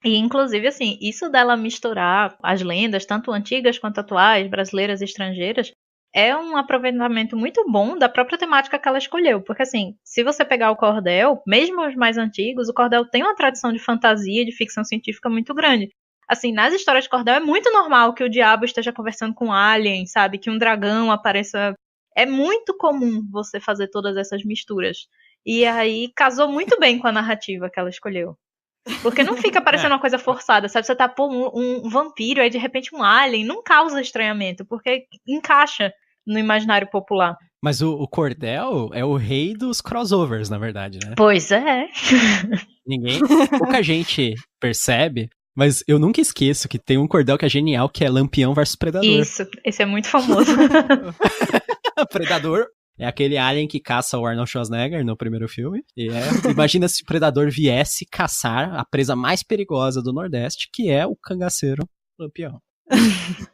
E, inclusive, assim, isso dela misturar as lendas, tanto antigas quanto atuais, brasileiras e estrangeiras, é um aproveitamento muito bom da própria temática que ela escolheu. Porque, assim, se você pegar o cordel, mesmo os mais antigos, o cordel tem uma tradição de fantasia, de ficção científica muito grande. Assim, nas histórias de cordel é muito normal que o diabo esteja conversando com um alien, sabe? Que um dragão apareça. É muito comum você fazer todas essas misturas. E aí casou muito bem com a narrativa que ela escolheu. Porque não fica parecendo uma coisa forçada, sabe? Você tá, um vampiro, aí de repente um alien, não causa estranhamento, porque encaixa no imaginário popular. Mas o cordel é o rei dos crossovers, na verdade, né? Pois é. Pouca gente percebe, mas eu nunca esqueço que tem um cordel que é genial, que é Lampião versus Predador. Isso, esse é muito famoso. Predador é aquele alien que caça o Arnold Schwarzenegger no primeiro filme. Imagina se o Predador viesse caçar a presa mais perigosa do Nordeste, que é o cangaceiro Lampião.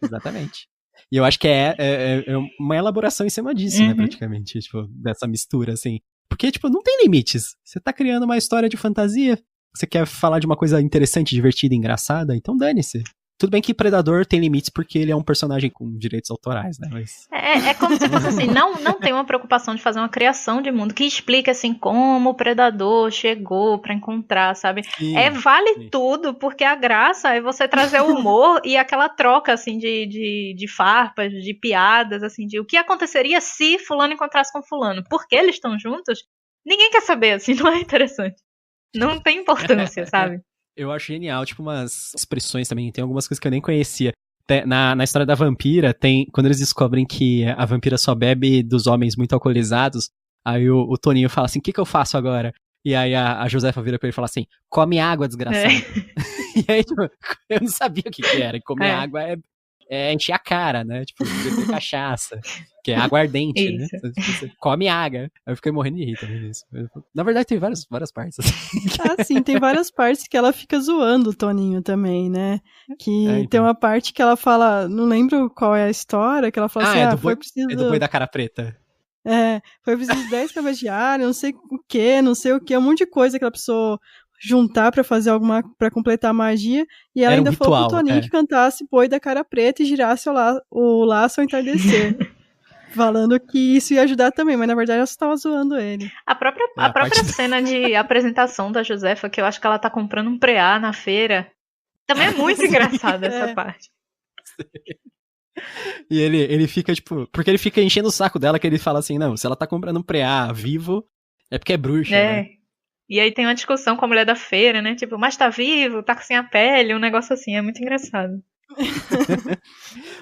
Exatamente. E eu acho que é uma elaboração em cima disso, né, praticamente, tipo, dessa mistura, assim. Porque, tipo, não tem limites. Você tá criando uma história de fantasia, você quer falar de uma coisa interessante, divertida, engraçada, então dane-se. Tudo bem que Predador tem limites porque ele é um personagem com direitos autorais, né? Mas... É como se fosse assim, não tem uma preocupação de fazer uma criação de mundo que explique assim como o Predador chegou pra encontrar, sabe? Sim, vale sim. tudo, porque a graça é você trazer o humor e aquela troca assim de farpas, de piadas, assim, de o que aconteceria se fulano encontrasse com fulano. Por que eles estão juntos? Ninguém quer saber, assim, não é interessante. Não tem importância, sabe? Eu acho genial, tipo, umas expressões também, tem algumas coisas que eu nem conhecia. Na história da vampira, quando eles descobrem que a vampira só bebe dos homens muito alcoolizados, aí o Toninho fala assim, o que eu faço agora? E aí a Josefa vira pra ele e fala assim, come água, desgraçado. E aí, tipo, eu não sabia o que era, e comer água é encher a cara, né? Tipo, beber cachaça, que é aguardente, né? Você come água. Aí eu fiquei morrendo de rir também nisso. Na verdade, tem várias partes. Assim. Sim, tem várias partes que ela fica zoando o Toninho também, né? Que então. Tem uma parte que ela fala, não lembro qual é a história, que ela fala assim, foi preciso... É do boi da cara preta. Foi preciso 10 cabas de alho, não sei o que, um monte de coisa que ela precisou juntar pra fazer pra completar a magia, e ela ainda falou pro Toninho que cantasse Boi da Cara Preta e girasse o laço ao entardecer. Falando que isso ia ajudar também, mas na verdade ela só tava zoando ele. A própria cena de apresentação da Josefa, que eu acho que ela tá comprando um preá na feira, também é muito engraçada essa parte. E ele fica, tipo, porque ele fica enchendo o saco dela, que ele fala assim, não, se ela tá comprando um preá vivo, é porque é bruxa, né? E aí tem uma discussão com a mulher da feira, né? Tipo, mas tá vivo, tá sem a pele, um negócio assim, é muito engraçado.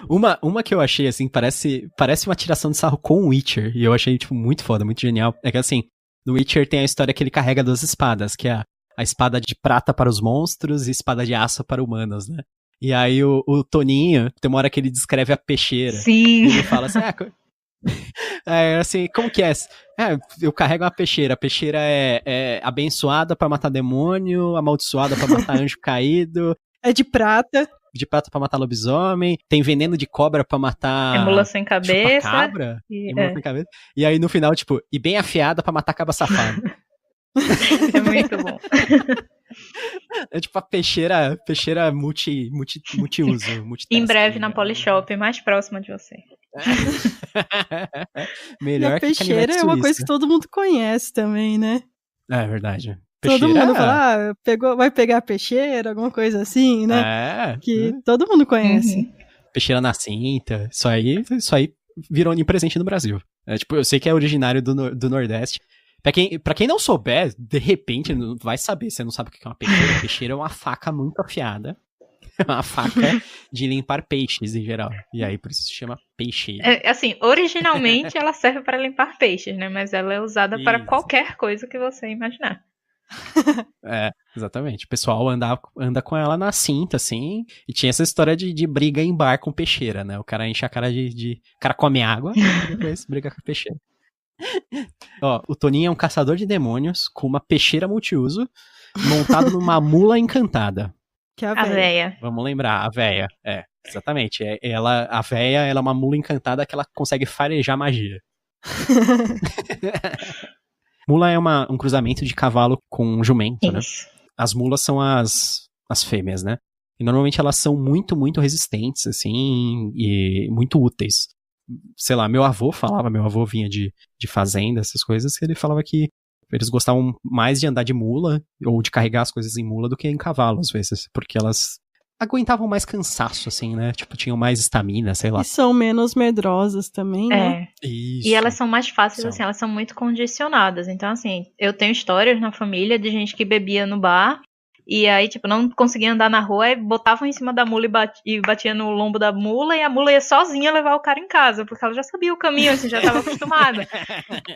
uma que eu achei, assim, parece uma tiração de sarro com o Witcher, e eu achei, tipo, muito foda, muito genial, é que, assim, no Witcher tem a história que ele carrega 2 espadas, que é a espada de prata para os monstros e a espada de aço para humanos, né? E aí o Toninho, tem uma hora que ele descreve a peixeira. Sim. E ele fala assim, Assim, como que é? Eu carrego uma peixeira. A peixeira é abençoada pra matar demônio, amaldiçoada pra matar anjo caído. É de prata. De prata pra matar lobisomem. Tem veneno de cobra pra matar... É mula sem cabeça. Cabra. Mula sem cabeça. E aí no final, tipo, e bem afiada pra matar cabra safado. É muito bom. É tipo a peixeira multiuso. Em breve na Polishop, mais próxima de você. Melhor e a peixeira é uma coisa que todo mundo conhece também, né? É verdade. Peixeira... Todo mundo fala, vai pegar a peixeira, alguma coisa assim, né? Que todo mundo conhece. Uhum. Peixeira na cinta, isso aí virou onipresente no Brasil. Tipo, eu sei que é originário do Nordeste. Pra quem não souber, de repente, não vai saber. Você não sabe o que é uma peixeira. Peixeira é uma faca muito afiada. Uma faca de limpar peixes, em geral. E aí, por isso se chama peixeira. Assim, originalmente ela serve para limpar peixes, né? Mas ela é usada para qualquer coisa que você imaginar. Exatamente. O pessoal anda com ela na cinta, assim. E tinha essa história de briga em bar com peixeira, né? O cara enche a cara O cara come água e depois briga com a peixeira. Ó, o Toninho é um caçador de demônios com uma peixeira multiuso montado numa mula encantada. Que é a véia. Vamos lembrar, a véia. Exatamente. A véia, ela é uma mula encantada que ela consegue farejar magia. Mula é um cruzamento de cavalo com jumento, né? As mulas são as fêmeas, né? E normalmente elas são muito, muito resistentes, assim, e muito úteis. Sei lá, meu avô vinha de fazenda, essas coisas, que ele falava que eles gostavam mais de andar de mula, ou de carregar as coisas em mula, do que em cavalo, às vezes, porque elas aguentavam mais cansaço, assim, né? Tipo, tinham mais estamina, sei lá. E são menos medrosas também, né? Isso. E elas são mais fáceis, assim, elas são muito condicionadas. Então, assim, eu tenho histórias na família de gente que bebia no bar, e aí, tipo, não conseguia andar na rua, e botavam em cima da mula e batia no lombo da mula, e a mula ia sozinha levar o cara em casa, porque ela já sabia o caminho, assim, já estava acostumada.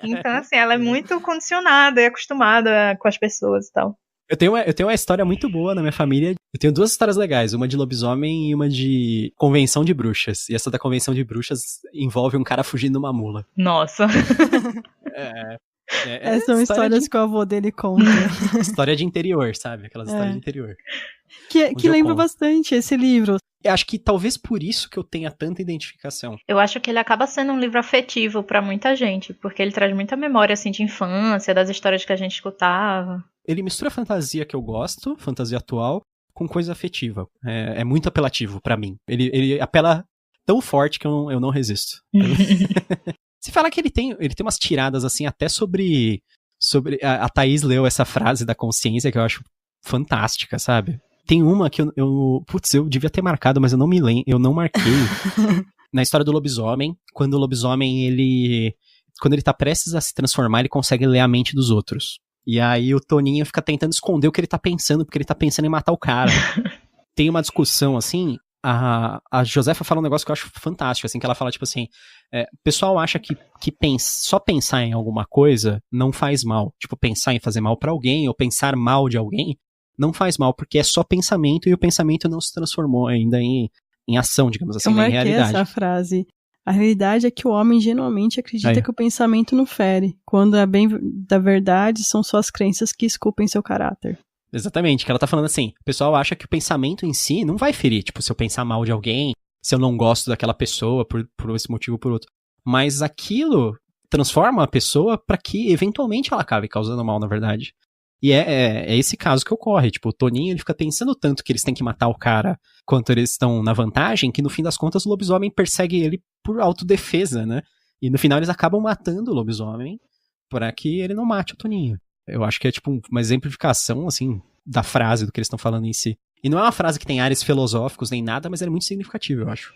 Então, assim, ela é muito condicionada e acostumada com as pessoas e tal. Eu tenho uma história muito boa na minha família. Eu tenho duas histórias legais, uma de lobisomem e uma de convenção de bruxas. E essa da convenção de bruxas envolve um cara fugindo numa mula. Nossa. Essas são histórias que o avô dele conta. História de interior, sabe? Aquelas histórias de interior. Que lembra bastante esse livro. Eu acho que talvez por isso que eu tenha tanta identificação. Eu acho que ele acaba sendo um livro afetivo pra muita gente, porque ele traz muita memória, assim, de infância, das histórias que a gente escutava. Ele mistura a fantasia que eu gosto, fantasia atual, com coisa afetiva. É muito apelativo pra mim. Ele apela tão forte que eu não resisto. Se fala que ele tem umas tiradas, assim, até sobre a Thaís leu essa frase da consciência que eu acho fantástica, sabe? Tem uma que eu devia ter marcado, mas eu não me lembro, eu não marquei. Na história do lobisomem, quando o lobisomem, quando ele tá prestes a se transformar, ele consegue ler a mente dos outros. E aí o Toninho fica tentando esconder o que ele tá pensando, porque ele tá pensando em matar o cara. Tem uma discussão, assim, a Josefa fala um negócio que eu acho fantástico, assim, que ela fala, tipo assim, o pessoal acha que só pensar em alguma coisa não faz mal. Tipo, pensar em fazer mal pra alguém, ou pensar mal de alguém, não faz mal, porque é só pensamento, e o pensamento não se transformou ainda em ação, digamos assim, em realidade. Eu marquei essa frase. A realidade é que o homem genuinamente acredita que o pensamento não fere, quando a bem da verdade são só as crenças que esculpem seu caráter. Exatamente, que ela tá falando assim, o pessoal acha que o pensamento em si não vai ferir, tipo, se eu pensar mal de alguém, se eu não gosto daquela pessoa por esse motivo ou por outro, mas aquilo transforma a pessoa pra que eventualmente ela acabe causando mal, na verdade. E é esse caso que ocorre, tipo, o Toninho, ele fica pensando tanto que eles têm que matar o cara quanto eles estão na vantagem, que no fim das contas o lobisomem persegue ele por autodefesa, né? E no final eles acabam matando o lobisomem para que ele não mate o Toninho. Eu acho que é tipo uma exemplificação, assim, da frase do que eles estão falando em si. E não é uma frase que tem ares filosóficos nem nada, mas ela é muito significativa, eu acho.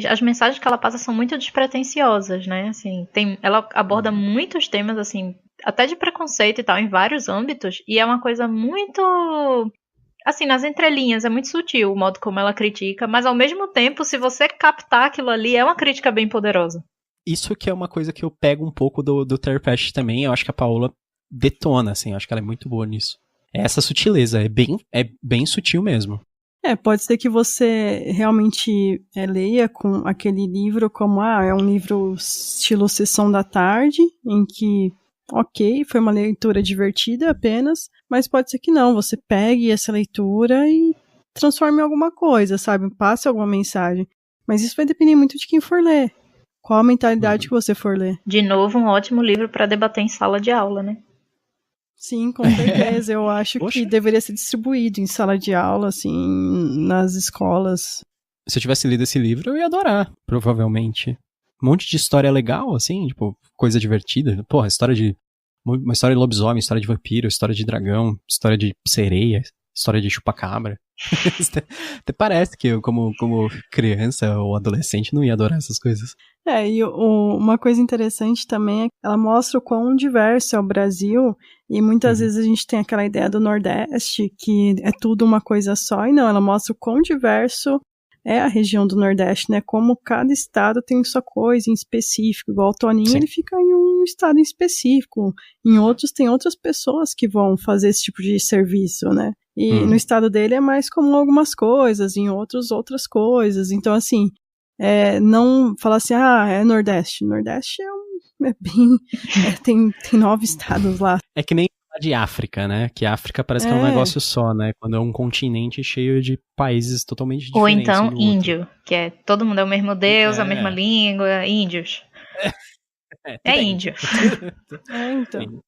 As mensagens que ela passa são muito despretensiosas, né? Assim, ela aborda muitos temas, assim, até de preconceito e tal, em vários âmbitos, e é uma coisa muito, assim, nas entrelinhas, é muito sutil o modo como ela critica, mas ao mesmo tempo, se você captar aquilo ali, é uma crítica bem poderosa. Isso que é uma coisa que eu pego um pouco do Terpest também, eu acho que a Paola detona, assim, eu acho que ela é muito boa nisso. É essa sutileza, é bem sutil mesmo. Pode ser que você realmente leia com aquele livro como, é um livro estilo Sessão da Tarde, em que, ok, foi uma leitura divertida apenas, mas pode ser que não, você pegue essa leitura e transforme em alguma coisa, sabe? Passe alguma mensagem. Mas isso vai depender muito de quem for ler. Qual a mentalidade que você for ler. De novo, um ótimo livro para debater em sala de aula, né? Sim, com certeza. Eu acho que deveria ser distribuído em sala de aula, assim, nas escolas. Se eu tivesse lido esse livro, eu ia adorar, provavelmente. Um monte de história legal, assim, tipo, coisa divertida. Porra, uma história de lobisomem, história de vampiro, história de dragão, história de sereia, história de chupacabra. Até parece que eu, como criança ou adolescente, não ia adorar essas coisas. E uma coisa interessante também é que ela mostra o quão diverso é o Brasil, e muitas vezes a gente tem aquela ideia do Nordeste, que é tudo uma coisa só, e não, ela mostra o quão diverso é a região do Nordeste, né? Como cada estado tem sua coisa em específico, igual o Toninho, Sim. Ele fica em um estado em específico, em outros tem outras pessoas que vão fazer esse tipo de serviço, né? E no estado dele é mais comum algumas coisas, em outros outras coisas, então assim, não falar assim, é Nordeste. Nordeste tem 9 estados lá. É que nem de África, né? Que África parece que é um negócio só, né? Quando é um continente cheio de países totalmente diferentes. Ou então índio, que é todo mundo é o mesmo Deus, a mesma língua, índios. É índio. Então.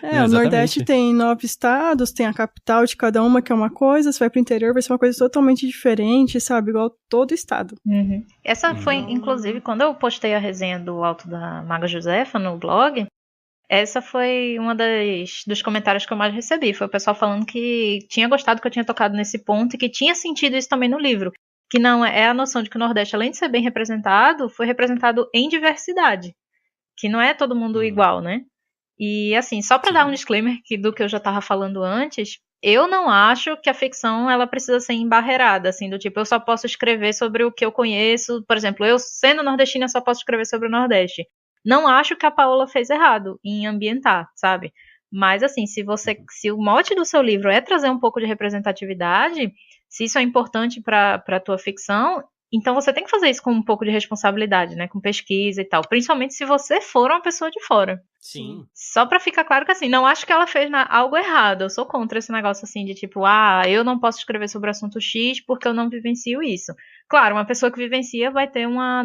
O Nordeste tem 9 estados, tem a capital de cada uma, que é uma coisa, você vai pro interior, vai ser uma coisa totalmente diferente, sabe? Igual todo estado. Essa foi, inclusive, quando eu postei a resenha do Alto da Maga Josefa no blog, essa foi uma dos comentários que eu mais recebi. Foi o pessoal falando que tinha gostado que eu tinha tocado nesse ponto e que tinha sentido isso também no livro. Que não é a noção de que o Nordeste, além de ser bem representado, foi representado em diversidade. Que não é todo mundo igual, né? E assim, só para dar um disclaimer do que eu já estava falando antes, eu não acho que a ficção ela precisa ser embarreirada, assim, do tipo, eu só posso escrever sobre o que eu conheço, por exemplo, eu sendo nordestina só posso escrever sobre o Nordeste. Não acho que a Paola fez errado em ambientar, sabe? Mas assim, se o mote do seu livro é trazer um pouco de representatividade, se isso é importante para a tua ficção, então você tem que fazer isso com um pouco de responsabilidade, né? Com pesquisa e tal. Principalmente se você for uma pessoa de fora. Sim. Só pra ficar claro que assim, não acho que ela fez algo errado. Eu sou contra esse negócio assim de tipo, eu não posso escrever sobre o assunto X porque eu não vivencio isso. Claro, uma pessoa que vivencia vai ter uma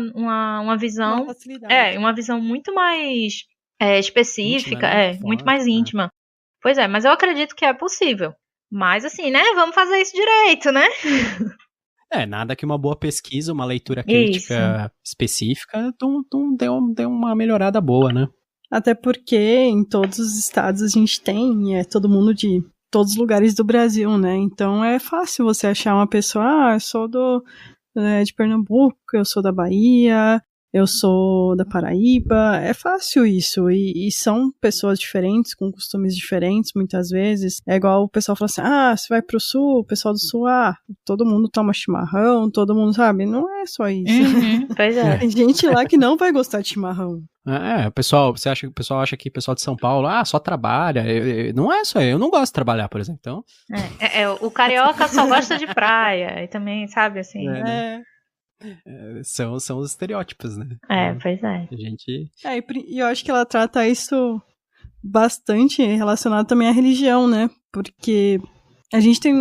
visão... Uma facilidade. Uma visão muito mais específica, íntima, né? Muito mais íntima. Pois é, mas eu acredito que é possível. Mas assim, né? Vamos fazer isso direito, né? Nada que uma boa pesquisa, uma leitura crítica específica deu uma melhorada boa, né? Até porque em todos os estados a gente tem todo mundo de todos os lugares do Brasil, né? Então é fácil você achar uma pessoa, eu sou de Pernambuco, eu sou da Bahia, eu sou da Paraíba, é fácil isso, e são pessoas diferentes, com costumes diferentes, muitas vezes, é igual o pessoal fala assim, você vai pro sul, o pessoal do sul, todo mundo toma chimarrão, todo mundo sabe, não é só isso. Pois é. Tem gente lá que não vai gostar de chimarrão. O pessoal acha que o pessoal de São Paulo, só trabalha, não é só eu não gosto de trabalrar, por exemplo, então... O carioca só gosta de praia, e também, sabe, assim... São os estereótipos, né? Pois é. A gente... E eu acho que ela trata isso bastante relacionado também à religião, né? Porque a gente tem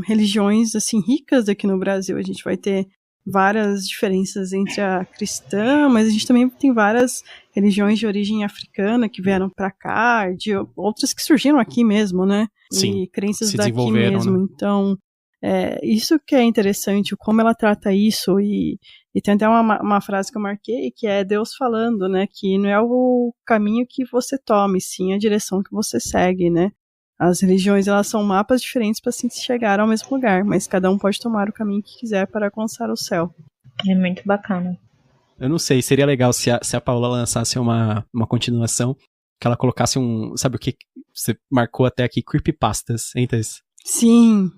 religiões, assim, ricas aqui no Brasil. A gente vai ter várias diferenças entre a cristã, mas a gente também tem várias religiões de origem africana que vieram pra cá, de outras que surgiram aqui mesmo, né? Sim, e crenças daqui mesmo. Né? Então... isso que é interessante, como ela trata isso, e tem até uma frase que eu marquei, que é Deus falando, né, que não é o caminho que você tome, sim a direção que você segue, né. As religiões, elas são mapas diferentes para se chegar ao mesmo lugar, mas cada um pode tomar o caminho que quiser para alcançar o céu. É muito bacana. Eu não sei, seria legal se a Paola lançasse uma continuação, que ela colocasse sabe o que você marcou até aqui, creepypastas, hein, Thaís? Sim.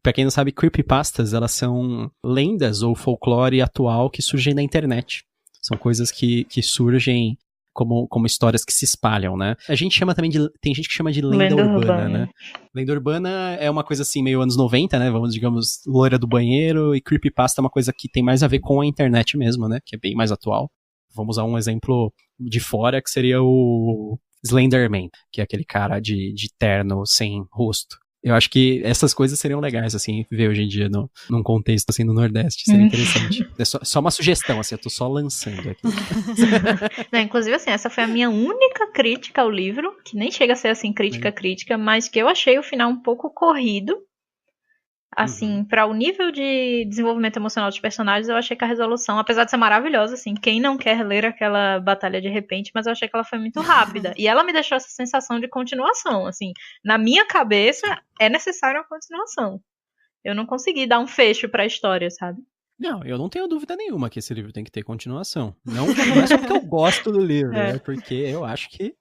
Pra quem não sabe, creepypastas, elas são lendas ou folclore atual que surgem na internet. São coisas que surgem como histórias que se espalham, né? A gente chama também tem gente que chama de lenda urbana, né? Lenda urbana é uma coisa assim, meio anos 90, né? Vamos, digamos, loira do banheiro, e creepypasta é uma coisa que tem mais a ver com a internet mesmo, né? Que é bem mais atual. Vamos usar um exemplo de fora, que seria o Slenderman, que é aquele cara de terno sem rosto. Eu acho que essas coisas seriam legais, assim, ver hoje em dia num contexto, assim, no Nordeste. Seria interessante. É só uma sugestão, assim, eu tô só lançando aqui. Não, inclusive, assim, essa foi a minha única crítica ao livro, que nem chega a ser, assim, crítica, mas que eu achei o final um pouco corrido. Assim, para o nível de desenvolvimento emocional dos personagens, eu achei que a resolução, apesar de ser maravilhosa, assim, quem não quer ler aquela batalha de repente, mas eu achei que ela foi muito rápida. E ela me deixou essa sensação de continuação, assim. Na minha cabeça, é necessário uma continuação. Eu não consegui dar um fecho pra história, sabe? Não, eu não tenho dúvida nenhuma que esse livro tem que ter continuação. Não é só porque eu gosto do livro, é porque eu acho que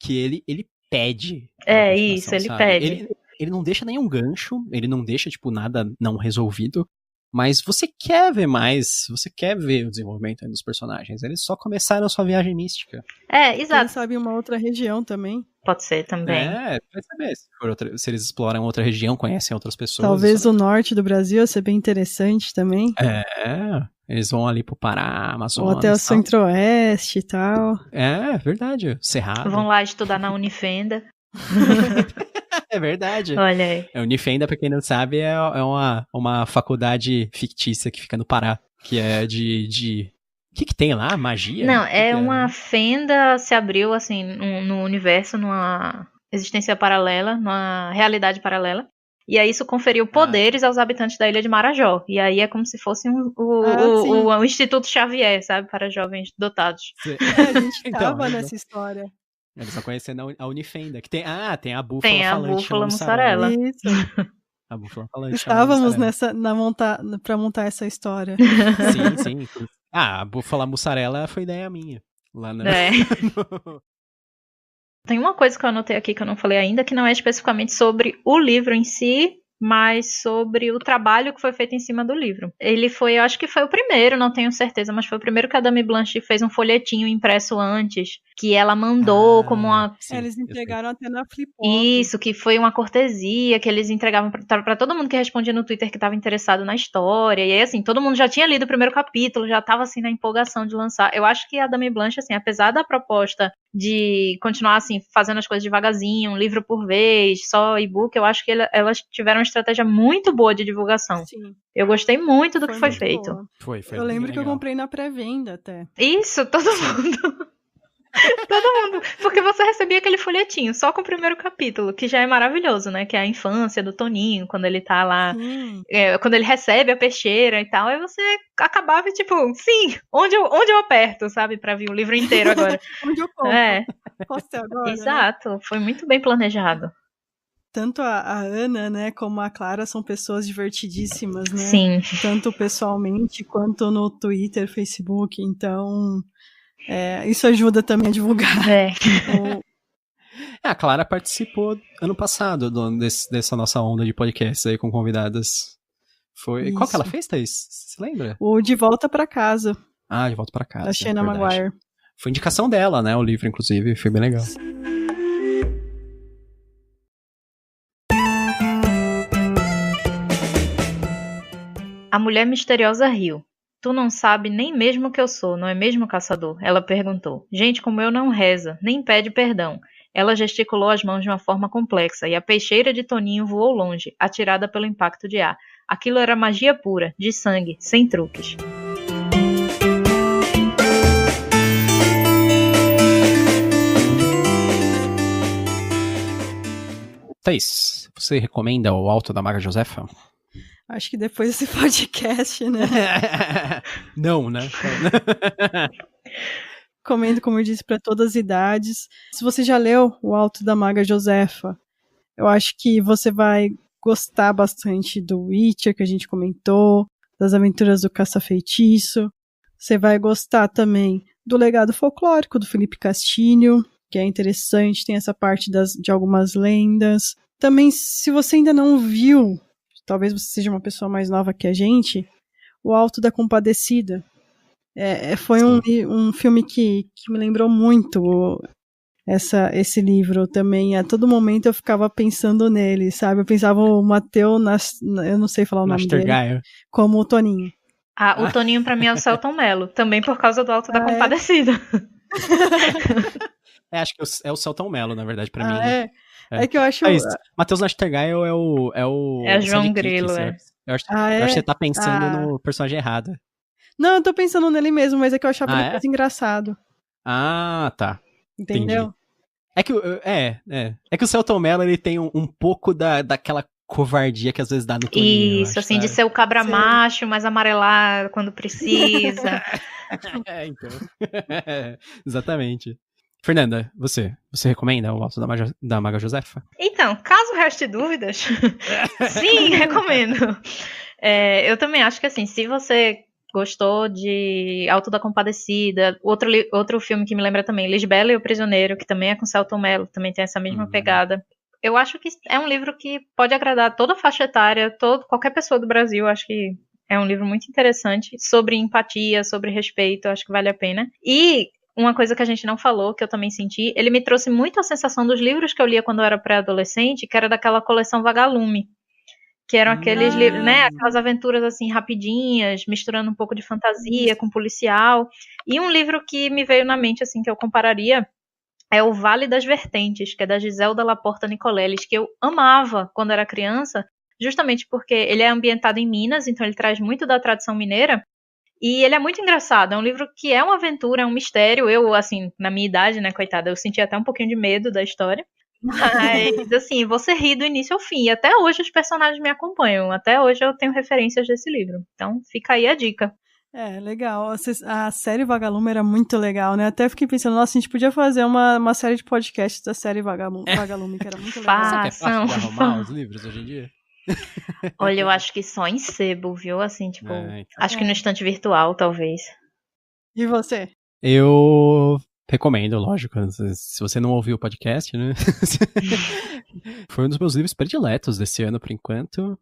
ele pede. É isso, ele sabe? pede. Ele não deixa nenhum gancho, ele não deixa, tipo, nada não resolvido, mas você quer ver mais, você quer ver o desenvolvimento aí dos personagens. Eles só começaram a sua viagem mística. É, exato. Quem sabe uma outra região também. Pode ser também. Vai saber se eles exploram outra região, conhecem outras pessoas. Talvez o norte do Brasil ia ser bem interessante também. Eles vão ali pro Pará, Amazonas. Ou até o centro-oeste e tal. É, verdade. Cerrado. Vão lá estudar na Unifenda. É verdade. Olha aí. A Unifenda, pra quem não sabe, é uma faculdade fictícia que fica no Pará, que é de... O que tem lá? Magia? Não, uma fenda se abriu, assim, no universo, numa existência paralela, numa realidade paralela. E aí isso conferiu poderes aos habitantes da ilha de Marajó. E aí é como se fosse o Instituto Xavier, sabe? Para jovens dotados. A gente tava nessa história. Eles estão conhecendo a Unifenda, que tem a búfala falante. Tem a búfala mussarela. Isso. A búfala falante. Estávamos pra montar essa história. Sim. A búfala mussarela foi ideia minha. Lá na... Tem uma coisa que eu anotei aqui que eu não falei ainda, que não é especificamente sobre o livro em si, mas sobre o trabalho que foi feito em cima do livro. Ele foi, eu acho que foi o primeiro, não tenho certeza, mas foi o primeiro que a Dame Blanche fez um folhetinho impresso antes, que ela mandou como uma... Sim, eles entregaram até na Flipop. Isso, que foi uma cortesia, que eles entregavam pra todo mundo que respondia no Twitter que estava interessado na história, e aí assim, todo mundo já tinha lido o primeiro capítulo, já estava assim na empolgação de lançar. Eu acho que a Dame Blanche, assim, apesar da proposta de continuar assim, fazendo as coisas devagarzinho, um livro por vez, só e-book, eu acho que elas tiveram uma estratégia muito boa de divulgação. Sim. Eu gostei muito do que foi feito. Foi eu lembro que eu comprei na pré-venda até. Isso, todo mundo. Todo mundo. Porque você recebia aquele folhetinho só com o primeiro capítulo, que já é maravilhoso, né? Que é a infância do Toninho, quando ele tá lá, quando ele recebe a peixeira e tal, aí você acabava tipo, sim, onde eu aperto, sabe? Pra vir o livro inteiro agora. Onde eu compro? Posso ter agora? Exato, né? Foi muito bem planejado. Tanto a Ana, né, como a Clara são pessoas divertidíssimas, né? Sim. Tanto pessoalmente quanto no Twitter, Facebook, então... isso ajuda também a divulgar. A Clara participou ano passado dessa nossa onda de podcasts aí com convidadas. Foi. Qual que ela fez, Thaís? Você lembra? O De Volta pra Casa. De Volta pra Casa. Da Shana Maguire. Foi indicação dela, né? O livro, inclusive. Foi bem legal. A mulher misteriosa riu. Tu não sabe nem mesmo que eu sou, não é mesmo, caçador? Ela perguntou. Gente como eu não reza, nem pede perdão. Ela gesticulou as mãos de uma forma complexa e a peixeira de Toninho voou longe, atirada pelo impacto de ar. Aquilo era magia pura, de sangue, sem truques. Thaís, você recomenda o Alto da Maga Josefa? Acho que depois desse podcast, né? Não, né? Recomendo, como eu disse, para todas as idades. Se você já leu O Alto da Maga Josefa, eu acho que você vai gostar bastante do Witcher, que a gente comentou, das aventuras do Caça-Feitiço. Você vai gostar também do legado folclórico do Felipe Castilho, que é interessante, tem essa parte de algumas lendas. Também, se você ainda não viu, talvez você seja uma pessoa mais nova que a gente, O Alto da Compadecida. Foi um filme que me lembrou muito esse livro também. A todo momento eu ficava pensando nele, sabe? Eu pensava o Matheus, eu não sei falar o nome dele, como o Toninho. O Toninho pra mim é o Selton Mello, também por causa do Alto da Compadecida. Acho que é o Selton Mello, na verdade, pra mim. É que eu acho... Matheus Nastergaile é o João Grilo, Eu acho que você tá pensando no personagem errado. Não, eu tô pensando nele mesmo, mas é que eu achava ele mais engraçado. Ah, tá. Entendeu? Entendi. É que o Selton Mello, ele tem um pouco daquela covardia que às vezes dá no Toninho. Isso, assim, de ser o cabra macho, mas amarelar quando precisa. Então. Exatamente. Fernanda, você recomenda o Alto da Maga Josefa? Então, caso reste dúvidas, sim, recomendo. Eu também acho que assim, se você gostou de Alto da Compadecida, outro filme que me lembra também, Lisbela e o Prisioneiro, que também é com Selton Mello, também tem essa mesma pegada. Eu acho que é um livro que pode agradar toda a faixa etária, qualquer pessoa do Brasil. Acho que é um livro muito interessante, sobre empatia, sobre respeito, acho que vale a pena. E uma coisa que a gente não falou, que eu também senti, ele me trouxe muito a sensação dos livros que eu lia quando eu era pré-adolescente, que era daquela coleção Vagalume, que eram aqueles livros, né, aquelas aventuras assim rapidinhas, misturando um pouco de fantasia com policial. E um livro que me veio na mente, assim, que eu compararia, é O Vale das Vertentes, que é da Giselda Laporta Nicoleles, que eu amava quando era criança, justamente porque ele é ambientado em Minas, então ele traz muito da tradição mineira. E ele é muito engraçado, é um livro que é uma aventura, é um mistério. Eu, assim, na minha idade, né, coitada, eu senti até um pouquinho de medo da história. Mas, assim, você ri do início ao fim. E até hoje os personagens me acompanham. Até hoje eu tenho referências desse livro. Então, fica aí a dica. Legal. A série Vagalume era muito legal, né? Até fiquei pensando, nossa, a gente podia fazer uma série de podcasts da série Vagalume, que era muito legal. Será que é fácil de arrumar os livros hoje em dia? Olha, eu acho que só em sebo, viu? Assim, tipo, acho que no estante virtual, talvez. E você? Eu recomendo, lógico. Se você não ouviu o podcast, né? Foi um dos meus livros prediletos desse ano, por enquanto.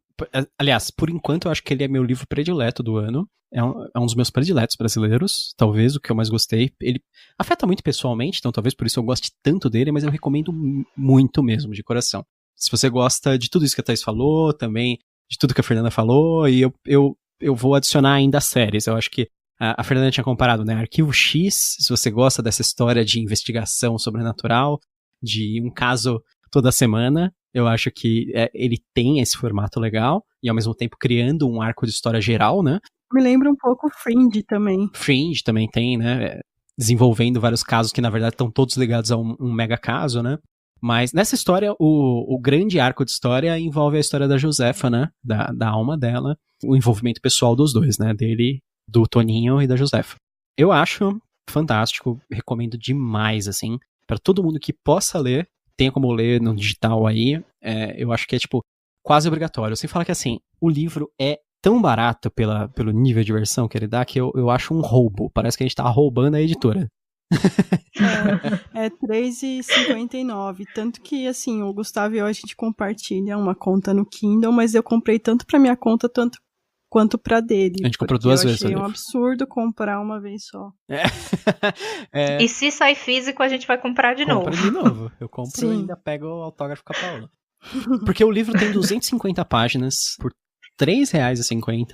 Aliás, por enquanto eu acho que ele é meu livro predileto do ano. É um dos meus prediletos brasileiros, talvez o que eu mais gostei. Ele afeta muito pessoalmente, então talvez por isso eu goste tanto dele, mas eu recomendo muito mesmo, de coração. Se você gosta de tudo isso que a Thaís falou, também de tudo que a Fernanda falou, e eu vou adicionar ainda as séries. Eu acho que a Fernanda tinha comparado, né? Arquivo X, se você gosta dessa história de investigação sobrenatural, de um caso toda semana, eu acho que ele tem esse formato legal, e ao mesmo tempo criando um arco de história geral, né? Me lembra um pouco Fringe também. Fringe também tem, né? Desenvolvendo vários casos que, na verdade, estão todos ligados a um mega caso, né? Mas nessa história, o grande arco de história envolve a história da Josefa, né? Da alma dela, o envolvimento pessoal dos dois, né? Dele, do Toninho e da Josefa. Eu acho fantástico, recomendo demais, assim, para todo mundo que possa ler, tenha como ler no digital aí, eu acho que é, tipo, quase obrigatório. Você fala que, assim, o livro é tão barato pelo nível de versão que ele dá, que eu acho um roubo. Parece que a gente tá roubando a editora. É R$3,59. Tanto que, assim, o Gustavo e eu, a gente compartilha uma conta no Kindle, mas eu comprei tanto pra minha conta quanto pra dele. A gente comprou duas vezes. Eu achei um absurdo comprar uma vez só. E se sair físico, a gente vai comprar de novo. Compra de novo. Eu compro e ainda pego o autógrafo com a Paula. Porque o livro tem 250 páginas por R$3,50,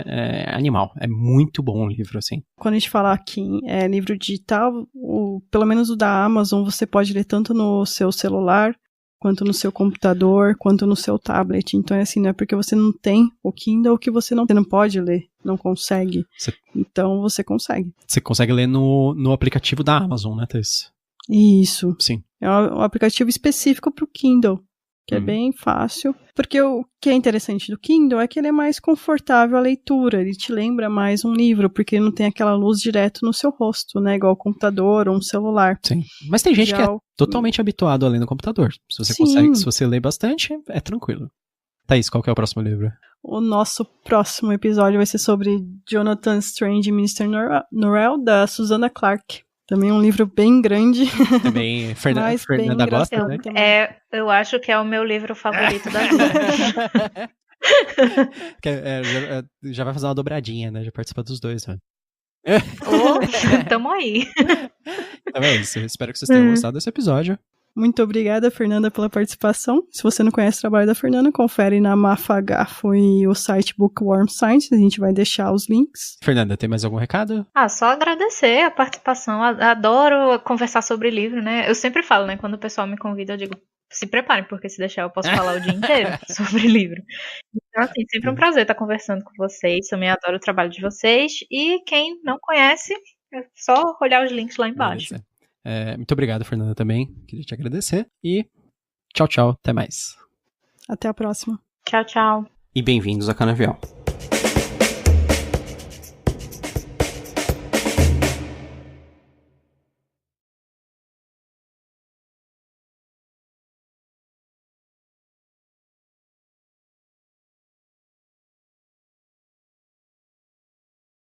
é animal. É muito bom o livro, assim. Quando a gente fala aqui em livro digital, pelo menos o da Amazon, você pode ler tanto no seu celular, quanto no seu computador, quanto no seu tablet. Então, é assim, não é porque você não tem o Kindle que você não pode ler, não consegue. Então, você consegue. Você consegue ler no aplicativo da Amazon, né, Thaís? Isso. Sim. É um aplicativo específico para o Kindle, que é bem fácil. Porque o que é interessante do Kindle é que ele é mais confortável a leitura, ele te lembra mais um livro, porque não tem aquela luz direto no seu rosto, né, igual o computador ou um celular. Sim, mas tem gente que é totalmente habituado a ler no computador. Se você se você lê bastante, é tranquilo. Thaís, qual que é o próximo livro? O nosso próximo episódio vai ser sobre Jonathan Strange e Mr. Norrell, da Susanna Clarke. Também um livro bem grande. Também Fernanda gosta, né? Eu acho que é o meu livro favorito da vida. Já vai fazer uma dobradinha, né? Já participa dos dois, né? Tamo aí. Então é isso. Espero que vocês tenham gostado desse episódio. Muito obrigada, Fernanda, pela participação. Se você não conhece o trabalho da Fernanda, confere na Mafagafo e o site Bookworm Science. A gente vai deixar os links. Fernanda, tem mais algum recado? Só agradecer a participação. Adoro conversar sobre livro, né? Eu sempre falo, né? Quando o pessoal me convida, eu digo, se preparem, porque se deixar eu posso falar o dia inteiro sobre livro. Então, assim, sempre um prazer estar conversando com vocês. Também adoro o trabalho de vocês. E quem não conhece, é só olhar os links lá embaixo. Beleza. Muito obrigado, Fernanda, também. Queria te agradecer. E tchau, tchau. Até mais. Até a próxima. Tchau, tchau. E bem-vindos a Canavial.